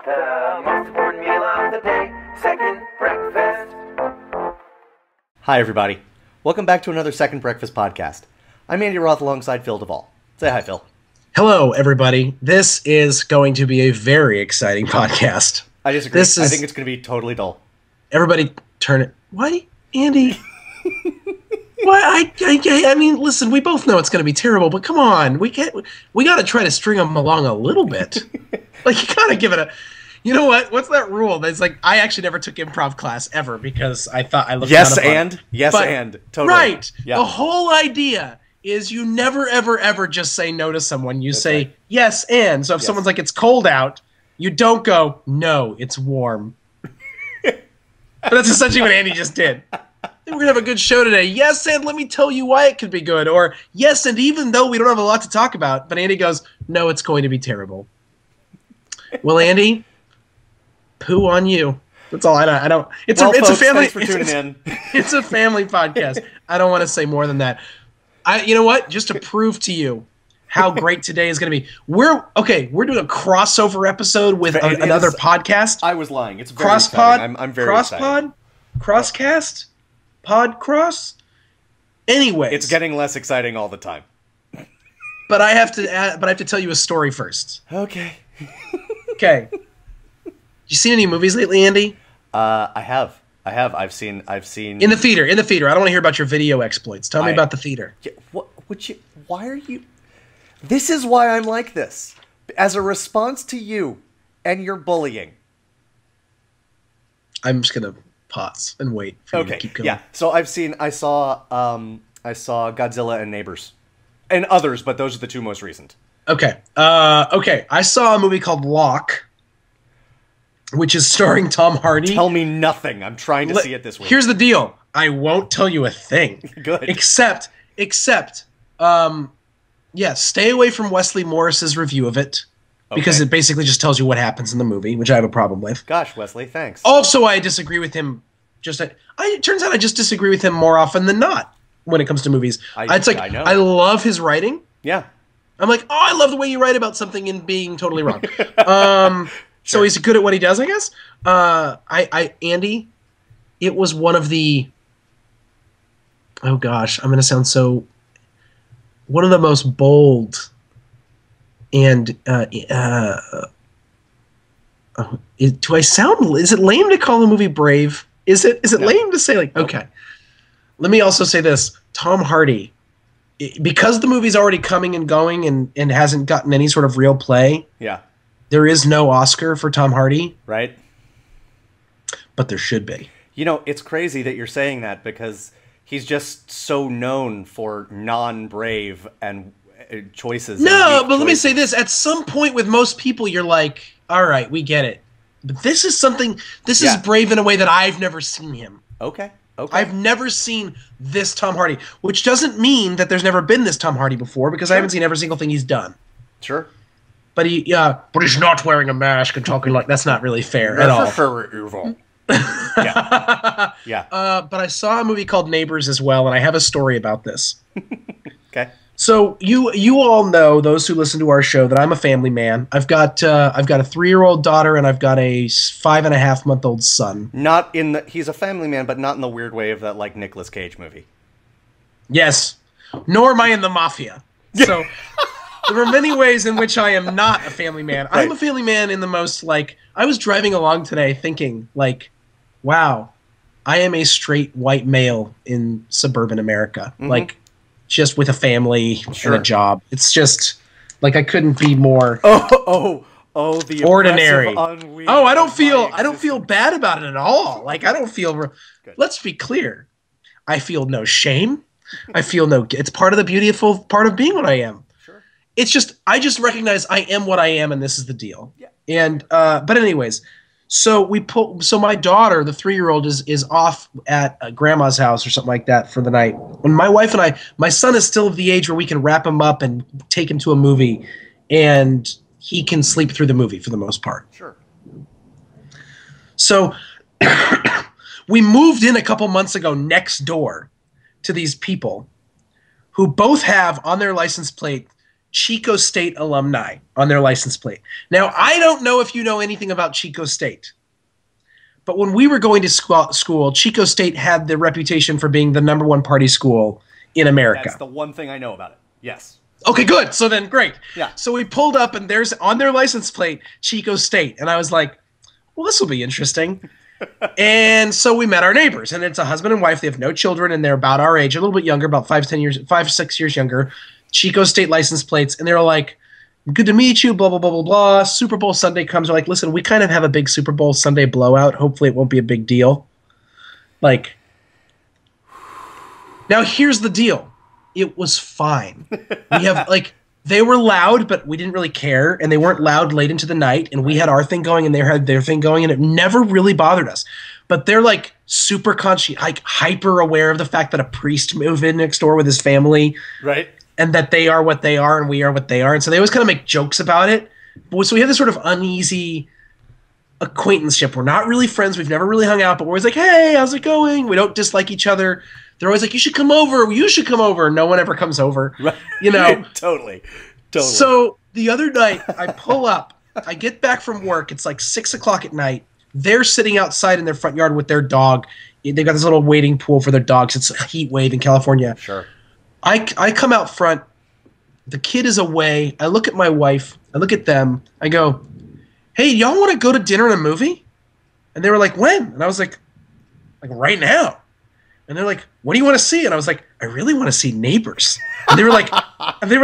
The most important meal of the day, second breakfast. Hi, everybody. Welcome back to another Second Breakfast podcast. I'm Andy Roth alongside Phil Duvall. Say hi, Phil. Hello, everybody. This is going to be a very exciting podcast. I disagree. I think it's going to be totally dull. Everybody turn it... What? Andy? What? I mean, listen, we both know it's going to be terrible, but come on. We got to try to string them along a little bit. Like, you got to give it a... You know what? What's that rule? That's like, I actually never took improv class ever because I thought I looked Yes, kind of and? fun. Yes, But- and. Totally. Right. Yeah. The whole idea is you never, ever, ever just say no to someone. You say right. yes, and. So if Yes. someone's like, it's cold out, you don't go, no, it's warm. But that's essentially what Andy just did. We're going to have a good show today. Yes, and let me tell you why it could be good. Or, yes, and even though we don't have a lot to talk about, but Andy goes, no, it's going to be terrible. Well, Andy, poo on you. That's all. I don't. It's Well, a folks, family. thanks for tuning in. It's a family podcast. I don't want to say more than that. You know what? Just to prove to you how great today is going to be. We're doing a crossover episode with another podcast. I was lying. It's very exciting. I'm very excited. Crosscast, Podcross. Anyway, It's getting less exciting all the time. But I have to tell you a story first. Okay. Okay. You seen any movies lately, Andy? I have. I've seen. In the theater. I don't want to hear about your video exploits. Tell me about the theater. Yeah, why are you... This is why I'm like this. As a response to you and your bullying. I'm just gonna pause and wait for you to keep going. Yeah. So I saw Godzilla and Neighbors. And others, but those are the two most recent. Okay. I saw a movie called Locke, which is starring Tom Hardy. Tell me nothing. I'm trying to see it this week. Here's the deal. I won't tell you a thing. Good. Except, stay away from Wesley Morris's review of it. Because it basically just tells you what happens in the movie, which I have a problem with. Gosh, Wesley, thanks. Also, I disagree with him. It turns out I just disagree with him more often than not when it comes to movies. I know. I love his writing. Yeah. I'm like, oh, I love the way you write about something and being totally wrong. So he's good at what he does, I guess. Andy, it was one of the... Oh, gosh, I'm going to sound so... One of the most bold and... do I sound... Is it lame to call the movie brave? Is it lame to say, like... Okay. Let me also say this. Tom Hardy, because the movie's already coming and going and hasn't gotten any sort of real play... Yeah. There is no Oscar for Tom Hardy. Right. But there should be. You know, it's crazy that you're saying that because he's just so known for non-brave and choices. No, but let me say this. At some point with most people, you're like, all right, we get it. But this is something, is brave in a way that I've never seen him. Okay. I've never seen this Tom Hardy, which doesn't mean that there's never been this Tom Hardy before because I haven't seen every single thing he's done. Sure. But he's not wearing a mask and talking like that's not really fair at all. Evil. Yeah. But I saw a movie called Neighbors as well, and I have a story about this. Okay. So you all know, those who listen to our show, that I'm a family man. I've got a 3-year-old daughter and I've got a 5.5-month-old son. He's a family man, but not in the weird way of that like Nicolas Cage movie. Yes. Nor am I in the mafia. So there are many ways in which I am not a family man. Right. I'm a family man in the most, like, I was driving along today thinking, like, wow, I am a straight white male in suburban America. Mm-hmm. Like, just with a family and a job. It's just, like, I couldn't be more the ordinary. I don't feel bad about it at all. Like, I don't feel, let's be clear. I feel no shame. I feel it's part of the beautiful part of being what I am. It's just, I just recognize I am what I am, and this is the deal. Yeah. And but anyways, so my daughter, the 3-year-old, is off at grandma's house or something like that for the night. And my wife and my son is still of the age where we can wrap him up and take him to a movie, and he can sleep through the movie for the most part. Sure. So we moved in a couple months ago next door to these people who both have on their license plate Chico State alumni on their license plate. Now, I don't know if you know anything about Chico State, but when we were going to school, Chico State had the reputation for being the #1 party school in America. That's the one thing I know about it. Yes. Okay, good. So then, great. Yeah. So we pulled up, and there's on their license plate Chico State, and I was like, well, this will be interesting. And so we met our neighbors, and it's a husband and wife. They have no children, and they're about our age, a little bit younger, about 6 years younger. Chico State license plates, and they were like, good to meet you, blah, blah, blah, blah, blah. Super Bowl Sunday comes. They're like, listen, we kind of have a big Super Bowl Sunday blowout. Hopefully it won't be a big deal. Like, now here's the deal. It was fine. We have, like, they were loud, but we didn't really care, and they weren't loud late into the night, and we had our thing going, and they had their thing going, and it never really bothered us. But they're, like, super conscious, like, hyper aware of the fact that a priest moved in next door with his family. Right. And that they are what they are and we are what they are. And so they always kind of make jokes about it. So we have this sort of uneasy acquaintanceship. We're not really friends. We've never really hung out, but we're always like, hey, how's it going? We don't dislike each other. They're always like, you should come over. You should come over. No one ever comes over. Right. You know? Totally. So the other night I pull up. I get back from work. It's like 6 o'clock at night. They're sitting outside in their front yard with their dog. They got this little wading pool for their dogs. It's a heat wave in California. Sure. I come out front. The kid is away. I look at my wife. I look at them. I go, hey, y'all want to go to dinner and a movie? And they were like, when? And I was like right now. And they're like, what do you want to see? And I was like, I really want to see Neighbors. And they were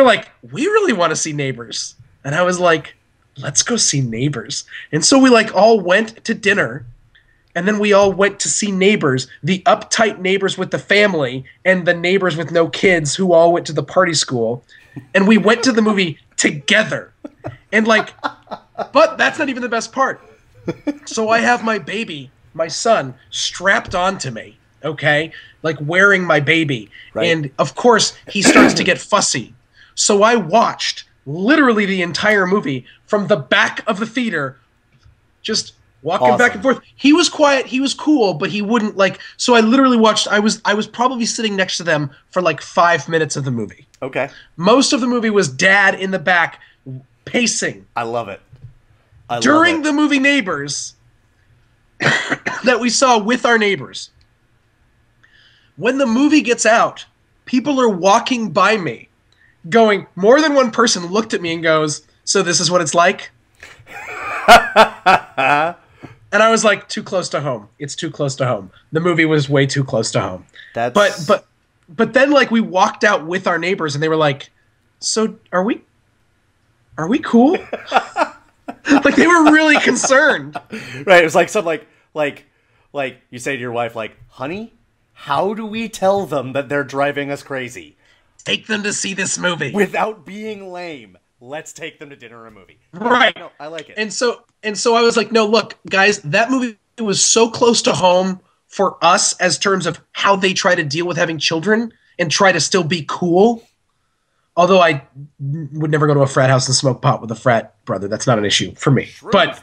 like, we really want to see Neighbors. And I was like, let's go see Neighbors. And so we like all went to dinner. And then we all went to see Neighbors, the uptight neighbors with the family and the neighbors with no kids who all went to the party school. And we went to the movie together. And like, but that's not even the best part. So I have my baby, my son, strapped onto me, okay? Like wearing my baby. Right. And of course, he starts to get fussy. So I watched literally the entire movie from the back of the theater, just walking back and forth. He was quiet. He was cool, but he wouldn't like. So I literally watched. I was probably sitting next to them for like 5 minutes of the movie. Okay. Most of the movie was Dad in the back, pacing. I love it. During the movie Neighbors that we saw with our neighbors. When the movie gets out, people are walking by me, going. More than one person looked at me and goes, "So this is what it's like." And I was like, too close to home. It's too close to home. The movie was way too close to home. But then like we walked out with our neighbors and they were like, so are we cool? Like they were really concerned. Right. It was like something like you say to your wife, like, honey, how do we tell them that they're driving us crazy? Take them to see this movie. Without being lame. Let's take them to dinner or a movie. Right. No, I like it. And so I was like, no, look, guys, that movie was so close to home for us as terms of how they try to deal with having children and try to still be cool. Although I would never go to a frat house and smoke pot with a frat brother. That's not an issue for me. Shrooms, but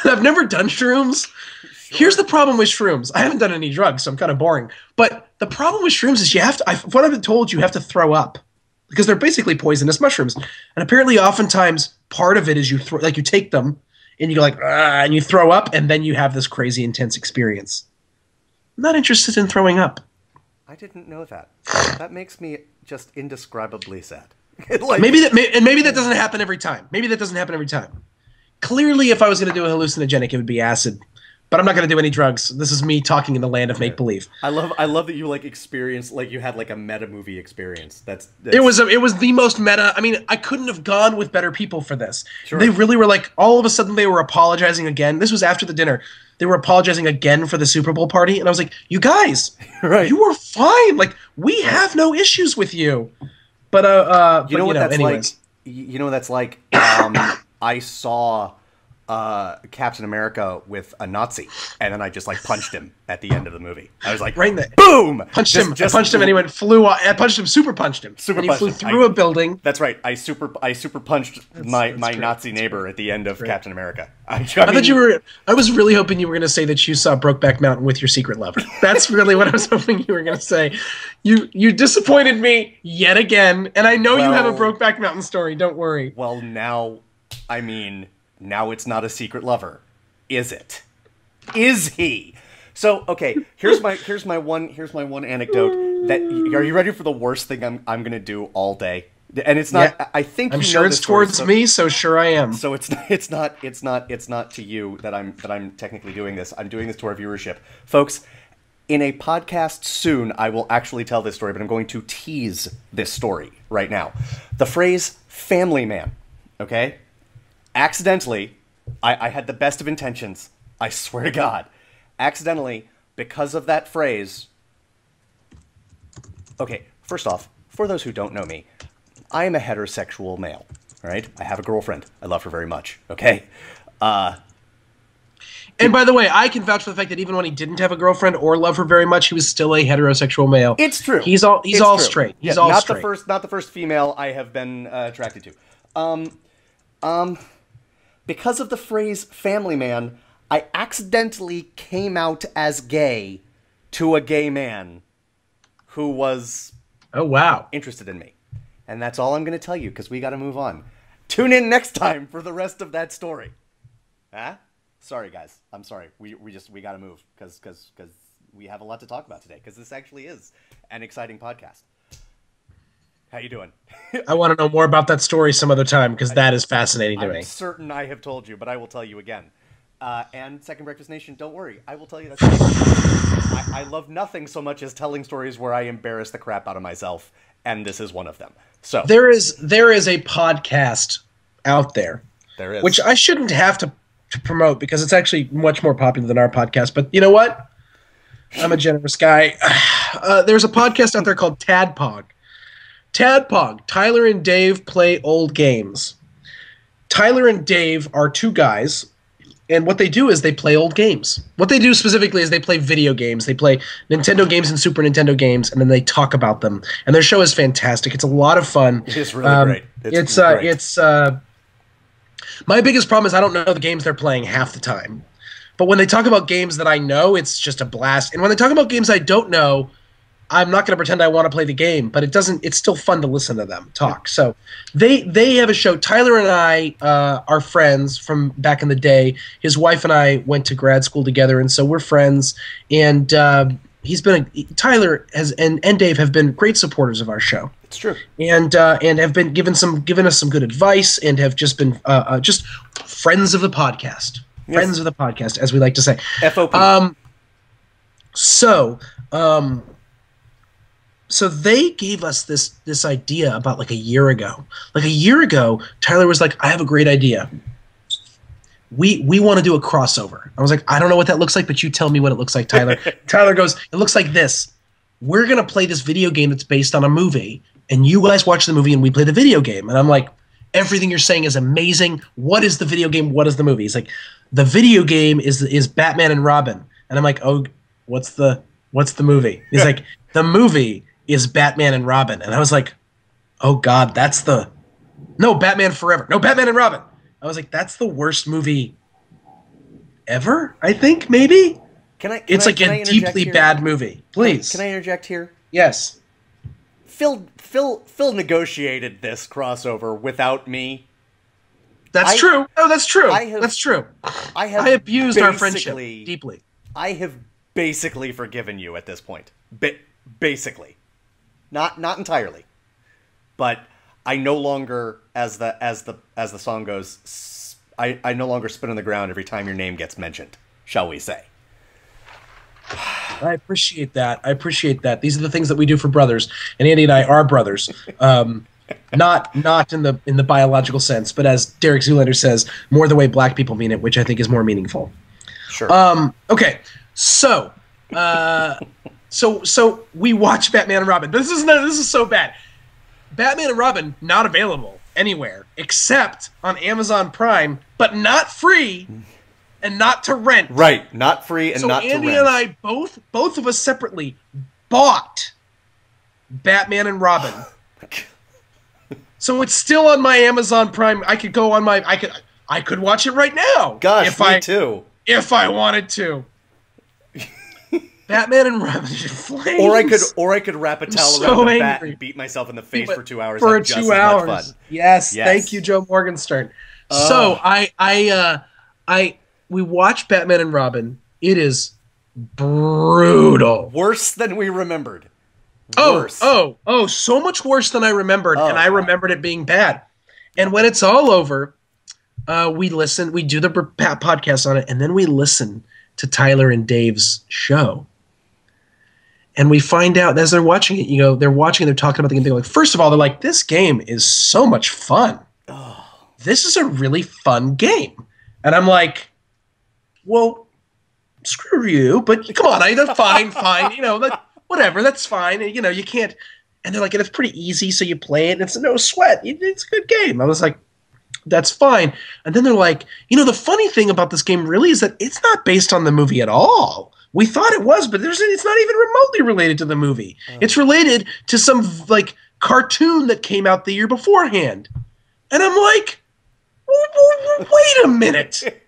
though. I've never done shrooms. Sure. Here's the problem with shrooms. I haven't done any drugs, so I'm kind of boring. But the problem with shrooms is you have to, what I've been told, you have to throw up. Because they're basically poisonous mushrooms. And apparently oftentimes part of it is you take them and you go like, and you throw up and then you have this crazy intense experience. I'm not interested in throwing up. I didn't know that. That makes me just indescribably sad. Like, maybe that doesn't happen every time. Maybe that doesn't happen every time. Clearly if I was going to do a hallucinogenic, it would be acid. But I'm not going to do any drugs. This is me talking in the land of make-believe. I love that you like experienced, like you had like a meta movie experience. That's it was the most meta. I mean, I couldn't have gone with better people for this. Sure. They really were like, all of a sudden they were apologizing again. This was after the dinner. They were apologizing again for the Super Bowl party. And I was like, you guys, right. You were fine. Like, we have no issues with you. But, you know what that's like? You know what that's like? I saw Captain America with a Nazi, and then I just like punched him at the end of the movie. I was like, Right in the boom! Punched him, and he went flew. I punched him, super punched him, Super and he punched flew him. through a building. That's right. I super punched my great. Nazi neighbor at the end of great. Captain America. I thought you were. I was really hoping you were going to say that you saw Brokeback Mountain with your secret lover. That's really what I was hoping you were going to say. You disappointed me yet again, and I know you have a Brokeback Mountain story. Don't worry. Well, now it's not a secret lover, is it? Is he? So okay, here's my one anecdote. That are you ready for the worst thing I'm gonna do all day? And it's not. Yeah, I think I'm sure it's towards me, so sure I am. So it's not to you that I'm technically doing this. I'm doing this to our viewership, folks. In a podcast soon, I will actually tell this story, but I'm going to tease this story right now. The phrase "family man," okay? Accidentally, I had the best of intentions. I swear to God, accidentally, because of that phrase. Okay, first off, for those who don't know me, I am a heterosexual male. All right, I have a girlfriend. I love her very much. Okay. And by the way, I can vouch for the fact that even when he didn't have a girlfriend or love her very much, he was still a heterosexual male. It's true. He's all straight. He's all straight. Not the first female I have been attracted to. Because of the phrase "family man," I accidentally came out as gay to a gay man who was interested in me. And that's all I'm going to tell you, because we got to move on. Tune in next time for the rest of that story. Huh? Sorry, guys. I'm sorry. We got to move because we have a lot to talk about today, because this actually is an exciting podcast. How you doing? I want to know more about that story some other time, because that is fascinating to me. I'm certain I have told you, but I will tell you again. And Second Breakfast Nation, don't worry. I will tell you that story. I love nothing so much as telling stories where I embarrass the crap out of myself, and this is one of them. So there is a podcast out there. There is. Which I shouldn't have to promote, because it's actually much more popular than our podcast. But you know what? I'm a generous guy. There's a podcast out there called TADPOG. TADPOG, Tyler and Dave play old games. Tyler and Dave are two guys, and what they do is they play old games. What they do specifically is they play video games. They play Nintendo games and Super Nintendo games, and then they talk about them. And their show is fantastic. It's a lot of fun. It's really great. It's my biggest problem is I don't know the games they're playing half the time. But when they talk about games that I know, it's just a blast. And when they talk about games I don't know, I'm not going to pretend I want to play the game, but it's still fun to listen to them talk. So they have a show. Tyler and I are friends from back in the day. His wife and I went to grad school together, and so we're friends. And Tyler and Dave have been great supporters of our show. It's true. And have been given us some good advice, and have just been just friends of the podcast. Yes. Friends of the podcast, as we like to say. FOP. So they gave us this idea about like a year ago. Like a year ago, Tyler was like, I have a great idea. We want to do a crossover. I was like, I don't know what that looks like, but you tell me what it looks like, Tyler. Tyler goes, it looks like this. We're going to play this video game that's based on a movie, and you guys watch the movie and we play the video game. And I'm like, everything you're saying is amazing. What is the video game? What is the movie? He's like, the video game is Batman and Robin. And I'm like, oh, what's the movie? He's like, the movie is Batman and Robin. And I was like, oh God, Batman Forever. No, Batman and Robin. I was like, that's the worst movie ever, I think, maybe? It's like a deeply bad movie. Please. Can I interject here? Yes. Phil negotiated this crossover without me. That's true. No, that's true. That's true. I abused our friendship deeply. I have basically forgiven you at this point. Basically. Not entirely. But I no longer, as the song goes, I no longer spit on the ground every time your name gets mentioned, shall we say. I appreciate that. These are the things that we do for brothers, and Andy and I are brothers. Not in the biological sense, but as Derek Zoolander says, more the way black people mean it, which I think is more meaningful. Sure. Okay. So we watch Batman and Robin. This is so bad. Batman and Robin not available anywhere except on Amazon Prime but not free and not to rent. Right, not free and not to rent. So Andy and I both of us separately bought Batman and Robin. So it's still on my Amazon Prime. I could go on my I could watch it right now. Gosh, me too. If I wanted to. Batman and Robin in flames. Or I could wrap a towel around the bat and beat myself in the face for 2 hours. For just 2 hours. Much fun. Yes. Thank you, Joe Morgenstern. So we watched Batman and Robin. It is brutal. Worse than we remembered. Worse. Oh, so much worse than I remembered, and I remembered it being bad. And when it's all over, we do the podcast on it, and then we listen to Tyler and Dave's show. And we find out, as they're watching it, they're watching, they're talking about the game. They're like, first of all, they're like, this game is so much fun. Oh. This is a really fun game. And I'm like, well, screw you, but come on, fine, whatever, that's fine. And, you can't. And they're like, and it's pretty easy, so you play it, and it's no sweat. It's a good game. I was like, that's fine. And then they're like, the funny thing about this game really is that it's not based on the movie at all. We thought it was, but it's not even remotely related to the movie. Oh. It's related to some cartoon that came out the year beforehand. And I'm like, wait a minute.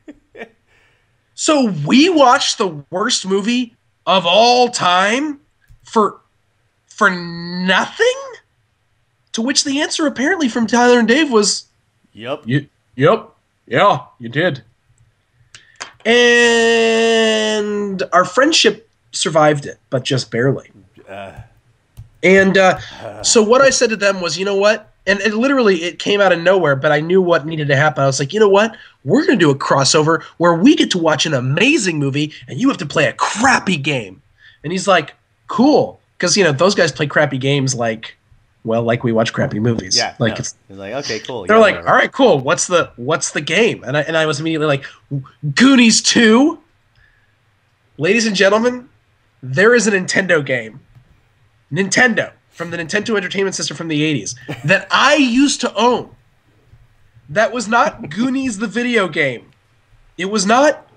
So we watched the worst movie of all time for nothing? To which the answer apparently from Tyler and Dave was, Yep. Yep. Yeah, you did. And our friendship survived it, but just barely. So what I said to them was, you know what? And it came out of nowhere, but I knew what needed to happen. I was like, you know what? We're going to do a crossover where we get to watch an amazing movie and you have to play a crappy game. And he's like, cool. Because, those guys play crappy games like we watch crappy movies. Yeah. It's like, okay, cool. They're like, whatever. All right, cool. What's the game? And I was immediately like, Goonies II. Ladies and gentlemen, there is a Nintendo game. Nintendo. From the Nintendo Entertainment System from the 80s. That I used to own. That was not Goonies the video game. It was not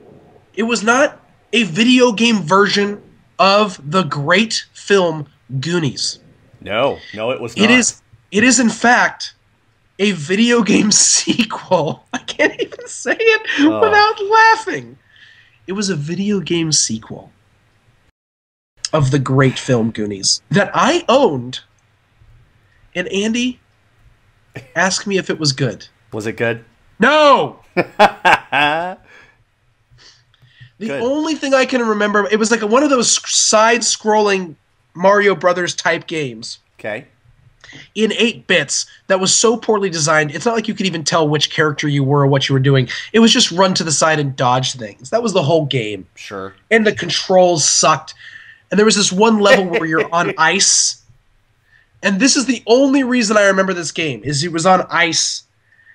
a video game version of the great film Goonies. No, it was not. It is in fact a video game sequel. I can't even say it without laughing. It was a video game sequel of the great film Goonies that I owned. And Andy asked me if it was good. Was it good? No! The only thing I can remember, it was like one of those side-scrolling Mario Brothers type games. Okay. In 8 bits that was so poorly designed, it's not like you could even tell which character you were or what you were doing. It was just run to the side and dodge things. That was the whole game. Sure. And the controls sucked. And there was this one level where you're on ice. And this is the only reason I remember this game, is it was on ice.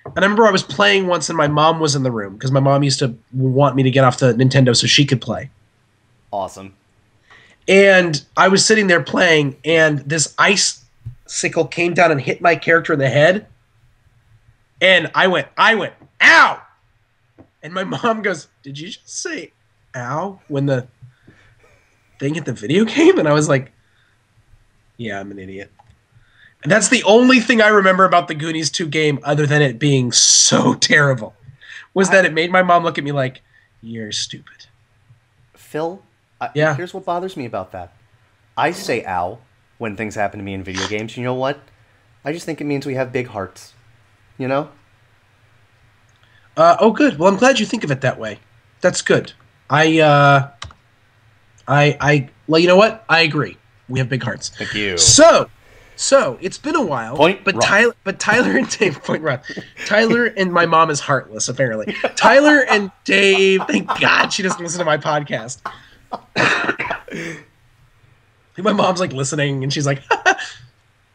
And I remember I was playing once and my mom was in the room because my mom used to want me to get off the Nintendo so she could play. Awesome. And I was sitting there playing, and this icicle came down and hit my character in the head. And I went, ow! And my mom goes, did you just say ow when the thing hit the video game? And I was like, yeah, I'm an idiot. And that's the only thing I remember about the Goonies 2 game, other than it being so terrible, was that it made my mom look at me like, you're stupid. Phil, yeah. Here's what bothers me about that. I say ow when things happen to me in video games. You know what? I just think it means we have big hearts. You know? Oh, good. Well, I'm glad you think of it that way. That's good. Well, you know what? I agree. We have big hearts. Thank you. So it's been a while. Tyler and Dave point wrong. Tyler and my mom is heartless, apparently. Tyler and Dave, thank God she doesn't listen to my podcast. My mom's like listening, and she's like,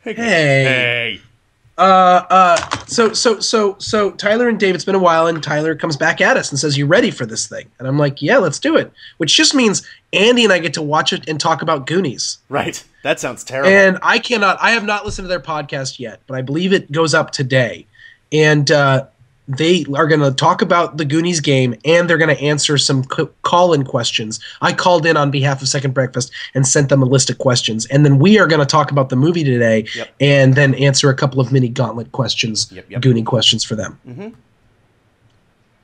"Hey." So Tyler and Dave, it's been a while, and Tyler comes back at us and says, "You ready for this thing?" And I'm like, "Yeah, let's do it." Which just means Andy and I get to watch it and talk about Goonies. Right. That sounds terrible. And I have not listened to their podcast yet, but I believe it goes up today. And they are going to talk about the Goonies game, and they're going to answer some call-in questions. I called in on behalf of Second Breakfast and sent them a list of questions. And then we are going to talk about the movie today and then answer a couple of mini gauntlet questions, Goonie questions for them.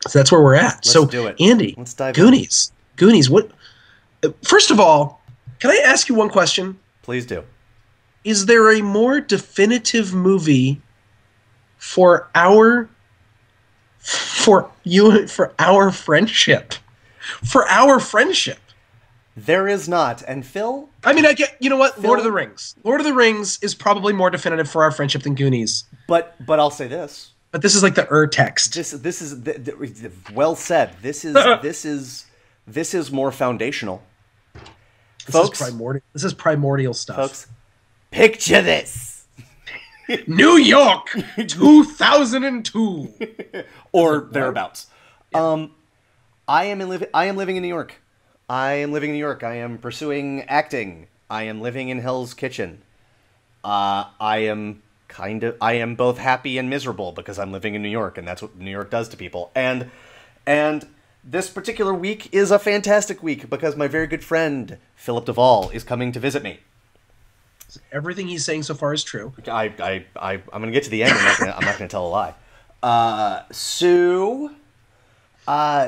So that's where we're at. Let's do it. Andy, let's dive Goonies. In. Goonies, what? First of all, can I ask you one question? Please do. Is there a more definitive movie for our friendship? For our friendship. There is not. And Phil? I mean, I get, you know what? Phil, Lord of the Rings. Lord of the Rings is probably more definitive for our friendship than Goonies. But I'll say this. But this is like the text. This is well said. This is more foundational. Folks, this is primordial stuff. Folks, picture this. New York, 2002. Or thereabouts. Yeah. I am living in New York. I am pursuing acting. I am living in Hell's Kitchen. I am both happy and miserable because I'm living in New York, and that's what New York does to people. And this particular week is a fantastic week because my very good friend Philip Duvall is coming to visit me. Everything he's saying so far is true. I'm going to get to the end. I'm not going to tell a lie.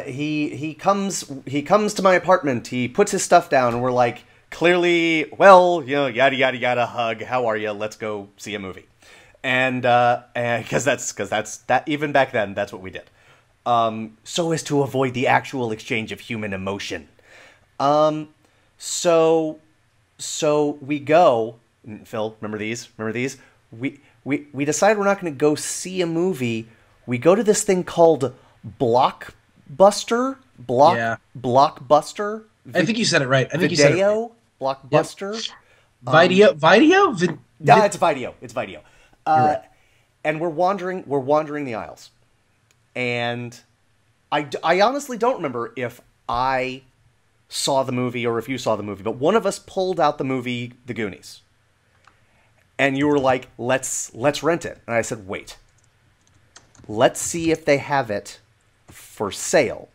He comes to my apartment. He puts his stuff down, and we're like, clearly, well, yada yada yada. Hug. How are you? Let's go see a movie. And because that's even back then, that's what we did. So as to avoid the actual exchange of human emotion. So we go. Phil, remember these? We decide we're not going to go see a movie. We go to this thing called Blockbuster. Blockbuster. I think you said it right. I think Video? You said it right. Blockbuster. Yep. Video. Yeah, it's Video. Right. And we're wandering the aisles, and I honestly don't remember if I saw the movie or if you saw the movie, but one of us pulled out the movie The Goonies, and you were like, let's rent it. And I said, wait, let's see if they have it for sale,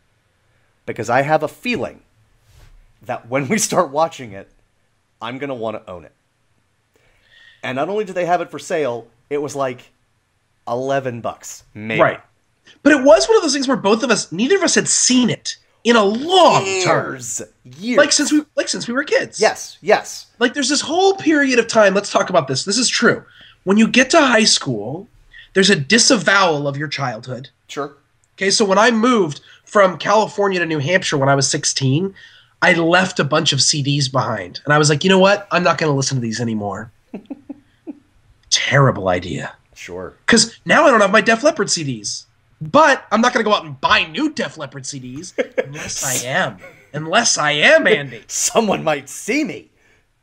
because I have a feeling that when we start watching it, I'm going to want to own it. And not only did they have it for sale, it was like $11, maybe. Right. But it was one of those things where neither of us had seen it in a long time. Years. Like since we were kids. Yes. Like there's this whole period of time. Let's talk about this. This is true. When you get to high school, there's a disavowal of your childhood. Sure. Okay, so when I moved from California to New Hampshire when I was 16, I left a bunch of CDs behind. And I was like, you know what? I'm not going to listen to these anymore. Terrible idea. Sure. Because now I don't have my Def Leppard CDs. But I'm not going to go out and buy new Def Leppard CDs unless I am. Unless I am, Andy. Someone might see me.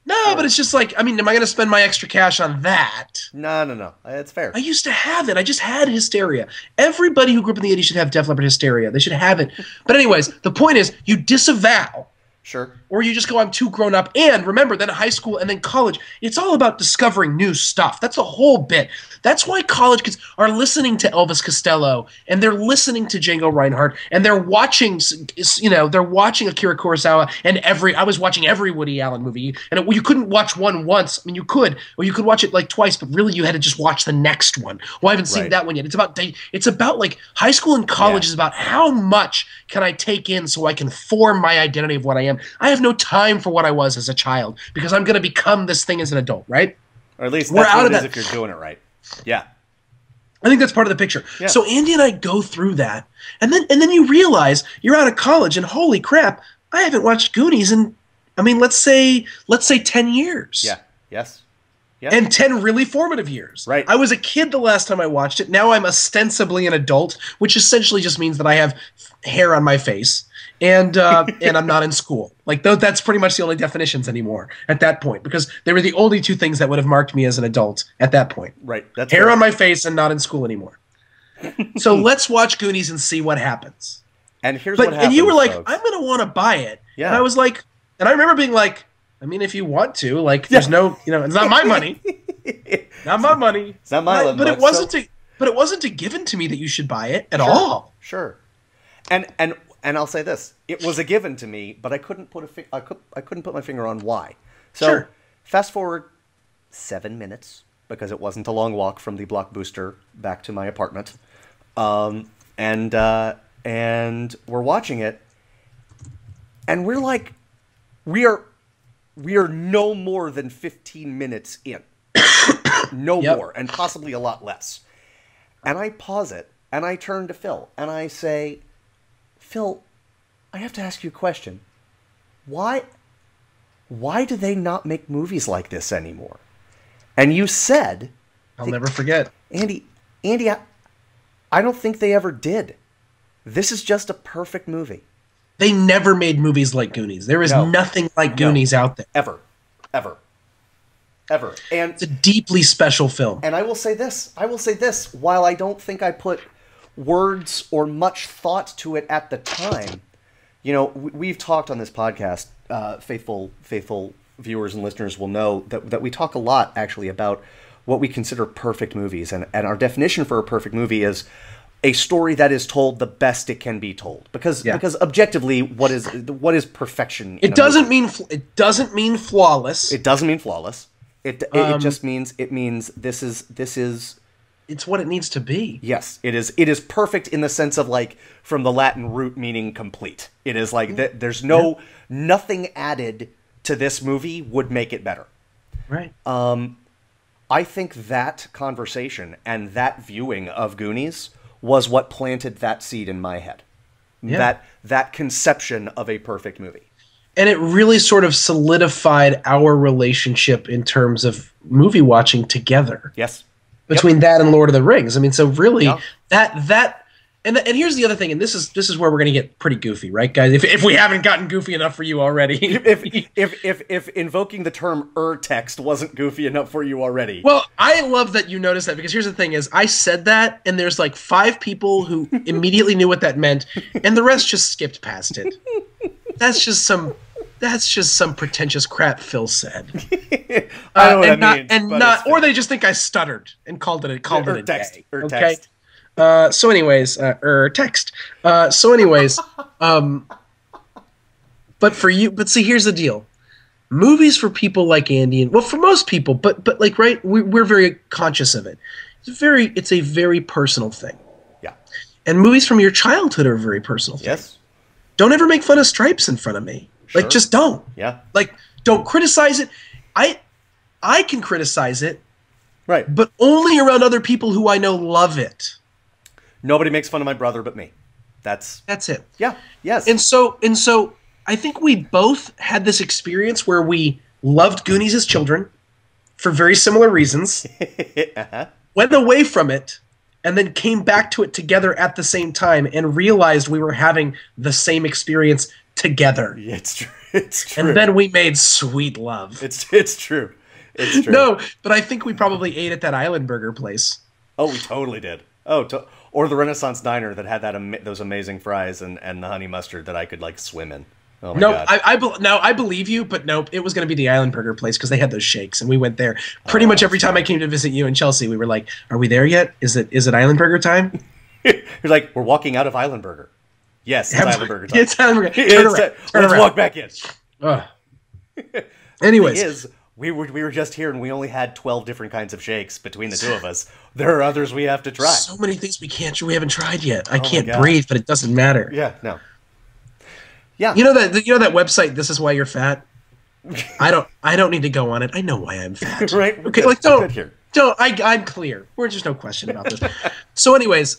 No, but it's just like, I mean, am I going to spend my extra cash on that? No. It's fair. I used to have it. I just had Hysteria. Everybody who grew up in the 80s should have Def Leppard Hysteria. They should have it. But anyways, the point is, you disavow. Sure. Or you just go, I'm too grown up. And remember, then high school and then college, it's all about discovering new stuff. That's the whole bit. That's why college kids are listening to Elvis Costello and they're listening to Django Reinhardt and they're watching, they're watching Akira Kurosawa and I was watching every Woody Allen movie. And you couldn't watch one once. I mean, you could, or you could watch it like twice, but really you had to just watch the next one. Well, I haven't seen that one yet. It's about like high school and college is about how much can I take in so I can form my identity of what I am. I have no time for what I was as a child because I'm going to become this thing as an adult, right? Or at least that's what it is if you're doing it right. Yeah. I think that's part of the picture. Yeah. So Andy and I go through that, and then you realize you're out of college, and holy crap, I haven't watched Goonies in, I mean, let's say 10 years. Yeah. Yes. Yeah. And 10 really formative years. Right. I was a kid the last time I watched it. Now I'm ostensibly an adult, which essentially just means that I have hair on my face. And I'm not in school. Like that's pretty much the only definitions anymore at that point, because they were the only two things that would have marked me as an adult at that point. Right. That's hair on my face and not in school anymore. So let's watch Goonies and see what happens. And here's what happens. And you were like, folks. I'm going to want to buy it. Yeah. And I was like, and I remember being like, I mean, if you want to, like, there's no, it's not my money. Not my money. It's not my But it wasn't but it wasn't a given to me that you should buy it at all. Sure. And I'll say this: it was a given to me, but I couldn't put I couldn't put my finger on why. So fast forward 7 minutes, because it wasn't a long walk from the Blockbuster back to my apartment, and we're watching it, and we're like, we are no more than 15 minutes in, no more, and possibly a lot less. And I pause it, and I turn to Phil, and I say, Phil, I have to ask you a question. Why do they not make movies like this anymore? And you said... I'll never forget. Andy, I don't think they ever did. This is just a perfect movie. They never made movies like Goonies. There is nothing like Goonies out there. Ever. And it's a deeply special film. And I will say this. While I don't think I put words or much thought to it at the time, you know, we've talked on this podcast, faithful viewers and listeners will know that we talk a lot actually about what we consider perfect movies, and our definition for a perfect movie is a story that is told the best it can be told, because objectively, what is perfection? It doesn't mean flawless. It doesn't mean flawless. It just means this is it's what it needs to be. Yes, it is. It is perfect in the sense of, like, from the Latin root meaning complete. It is like that. There's nothing added to this movie would make it better. Right. I think that conversation and that viewing of Goonies was what planted that seed in my head. Yeah. That conception of a perfect movie. And it really sort of solidified our relationship in terms of movie watching together. Yes. Between that and Lord of the Rings. I mean, so really and here's the other thing, and this is where we're going to get pretty goofy, right, guys? If we haven't gotten goofy enough for you already. if invoking the term text wasn't goofy enough for you already. Well, I love that you noticed that, because here's the thing is, I said that, and there's like 5 people who immediately knew what that meant, and the rest just skipped past it. That's just some pretentious crap Phil said. I know what I mean. Or they just think I stuttered and called it a text. day. Okay. So anyways, text. So anyways, but see, here's the deal. Movies for people like Andy, and well, for most people, but like, right, we're very conscious of it. It's a very personal thing. Yeah. And movies from your childhood are a very personal thing. Yes. Don't ever make fun of Stripes in front of me. Sure. Like, just don't. Yeah. Like, don't criticize it. I can criticize it. Right. But only around other people who I know love it. Nobody makes fun of my brother but me. That's it. Yeah. Yes. And so I think we both had this experience where we loved Goonies as children for very similar reasons. Went away from it, and then came back to it together at the same time and realized we were having the same experience together. It's true. It's true. And then we made sweet love. It's true. It's true. No, but I think we probably ate at that Island Burger place. Oh, we totally did. Or the Renaissance Diner that had those amazing fries and the honey mustard that I could, like, swim in. Oh my God. I believe you, but nope. It was going to be the Island Burger place because they had those shakes, and we went there pretty much every time I came to visit you in Chelsea. We were like, "Are we there yet? Is it Island Burger time?" You're like, "We're walking out of Island Burger." Yes, it's Island Burger time. It's Island Burger. Let's walk back in. Anyways, we were just here, and we only had 12 different kinds of shakes between the two of us. There are others we have to try. So many things we haven't tried yet. I can't breathe, but it doesn't matter. Yeah, no. Yeah. You know that website, This Is Why You're Fat? I don't need to go on it. I know why I'm fat. Right? Okay, like I'm clear. There's no question about this. So anyways,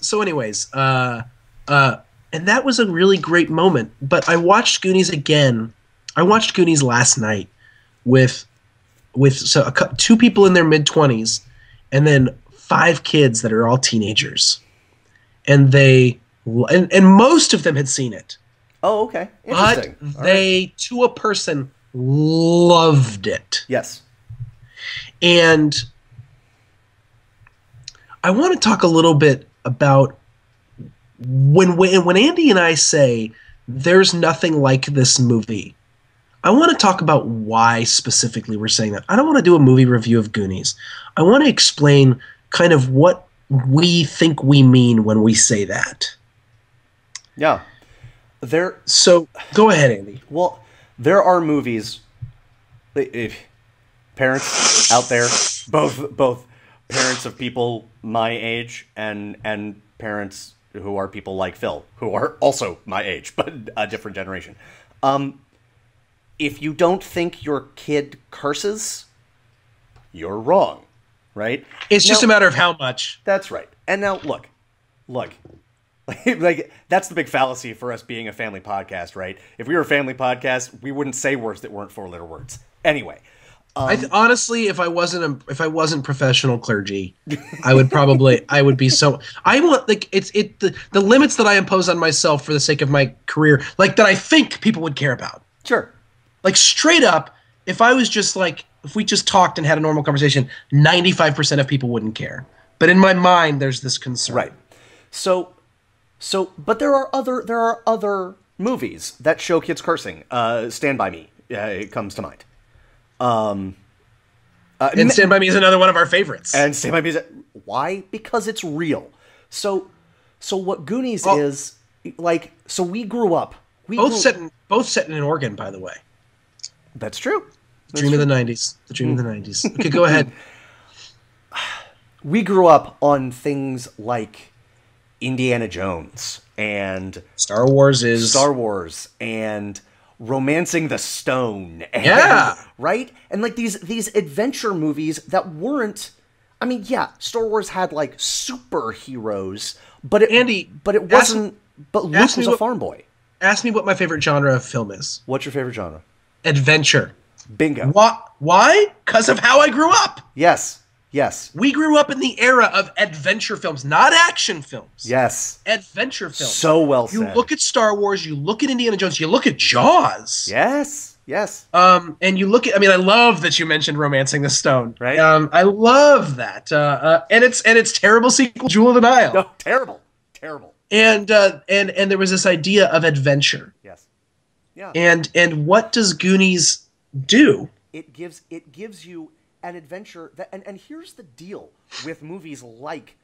and that was a really great moment. But I watched Goonies again. I watched Goonies last night with 2 people in their mid-20s, and then 5 kids that are all teenagers, and most of them had seen it. Oh, okay. Interesting. But they, to a person, loved it. Yes. And I want to talk a little bit about when Andy and I say there's nothing like this movie. I want to talk about why specifically we're saying that. I don't want to do a movie review of Goonies. I want to explain kind of what we think we mean when we say that. Yeah. So go ahead, Andy. Well, there are movies. If parents out there, both parents of people my age and parents who are people like Phil, who are also my age but a different generation. If you don't think your kid curses, you're wrong, right? It's just a matter of how much. That's right. And now look. Like that's the big fallacy for us being a family podcast, right? If we were a family podcast, we wouldn't say words that weren't four-letter words. Anyway, honestly, if I wasn't professional clergy, I would be so. I want like the limits that I impose on myself for the sake of my career, like that I think people would care about. Sure. Like straight up, if we just talked and had a normal conversation, 95% of people wouldn't care. But in my mind, there's this concern. Right. So, but there are other movies that show kids cursing. Stand By Me, it comes to mind. And Stand By Me is another one of our favorites. And Stand By Me why? Because it's real. So what Goonies is like. So we grew up. Both set in an organ, by the way. That's true. Dream of the 90s. The dream of the 90s. Okay, go ahead. We grew up on things like Indiana Jones and Star Wars and Romancing the Stone. And, yeah. Right? And like these adventure movies that weren't, I mean, yeah, Star Wars had like superheroes, but it wasn't, but Luke was a farm boy. Ask me what my favorite genre of film is. What's your favorite genre? Adventure. Bingo. Why? Because of how I grew up. Yes. We grew up in the era of adventure films, not action films. Yes. Adventure films. So well said. You look at Star Wars, you look at Indiana Jones, you look at Jaws. Yes. And you look at, I mean, I love that you mentioned Romancing the Stone. Right. I love that. And its terrible sequel, Jewel of the Nile. No, terrible. And there was this idea of adventure. Yes. Yeah. And what does Goonies do? It gives you an adventure that, and here's the deal with movies like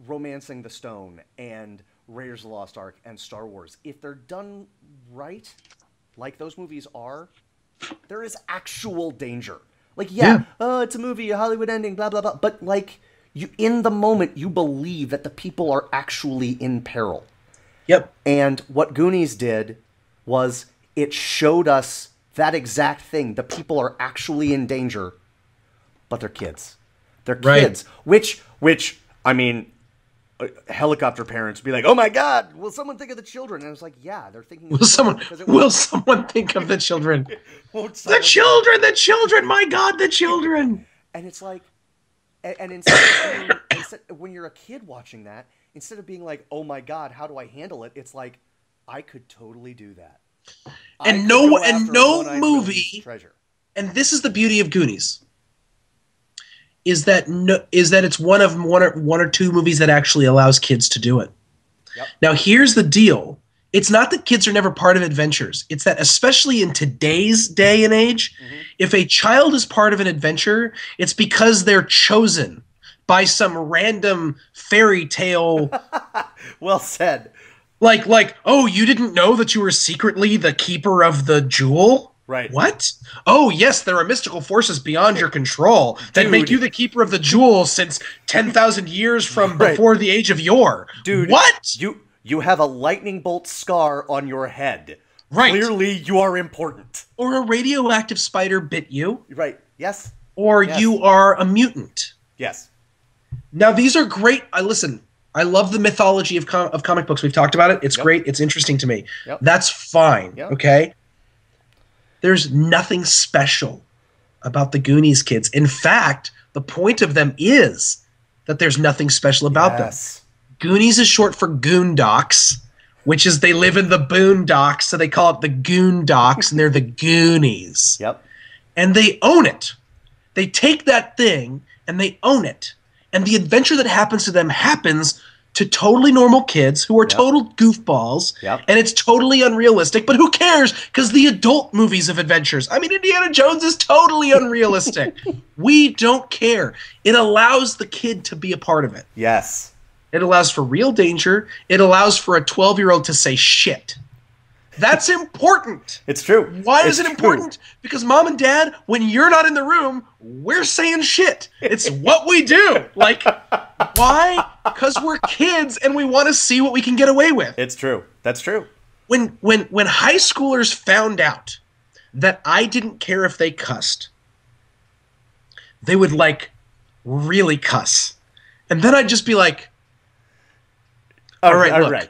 Romancing the Stone and Raiders of the Lost Ark and Star Wars. If they're done right, like those movies are, there is actual danger. Like, it's a movie, a Hollywood ending, blah blah blah. But like, you in the moment, you believe that the people are actually in peril. Yep. And what Goonies did was it showed us that exact thing. The people are actually in danger, but they're kids. They're kids. Which I mean, helicopter parents be like, "Oh my God, will someone think of the children?" And I was like, "Yeah, they're thinking." Will someone think of the children? The children! My God, the children! And it's like, and when you're a kid watching that, instead of being like, "Oh my God, how do I handle it?" It's like, I could totally do that. And no movie, and this is the beauty of Goonies, is that it's one or two movies that actually allows kids to do it. Yep. Now here's the deal: it's not that kids are never part of adventures. It's that, especially in today's day and age, if a child is part of an adventure, it's because they're chosen by some random fairy tale. Well said. Like, oh, you didn't know that you were secretly the keeper of the jewel? Right. What? Oh, yes, there are mystical forces beyond your control that make you the keeper of the jewel since 10,000 years from before the age of yore. Dude, what? You have a lightning bolt scar on your head. Right. Clearly, you are important. Or a radioactive spider bit you. Right. Yes. Or you are a mutant. Yes. Now, these are great. Listen, I love the mythology of comic books. We've talked about it. It's great. It's interesting to me. Yep. That's fine. Yep. Okay? There's nothing special about the Goonies kids. In fact, the point of them is that there's nothing special about them. Goonies is short for Goondocks, which is they live in the boondocks, so they call it the Goondocks, and they're the Goonies. Yep. And they own it. They take that thing, and they own it. And the adventure that happens to them happens to totally normal kids who are total goofballs, and it's totally unrealistic, but who cares? Because the adult movies of adventures, I mean, Indiana Jones is totally unrealistic. We don't care. It allows the kid to be a part of it. Yes. It allows for real danger. It allows for a 12-year-old to say shit. That's important. It's true. Why is it important? Because mom and dad, when you're not in the room, we're saying shit. It's what we do. Like, why? Because we're kids and we want to see what we can get away with. It's true. That's true. When high schoolers found out that I didn't care if they cussed, they would like really cuss. And then I'd just be like, all right, look,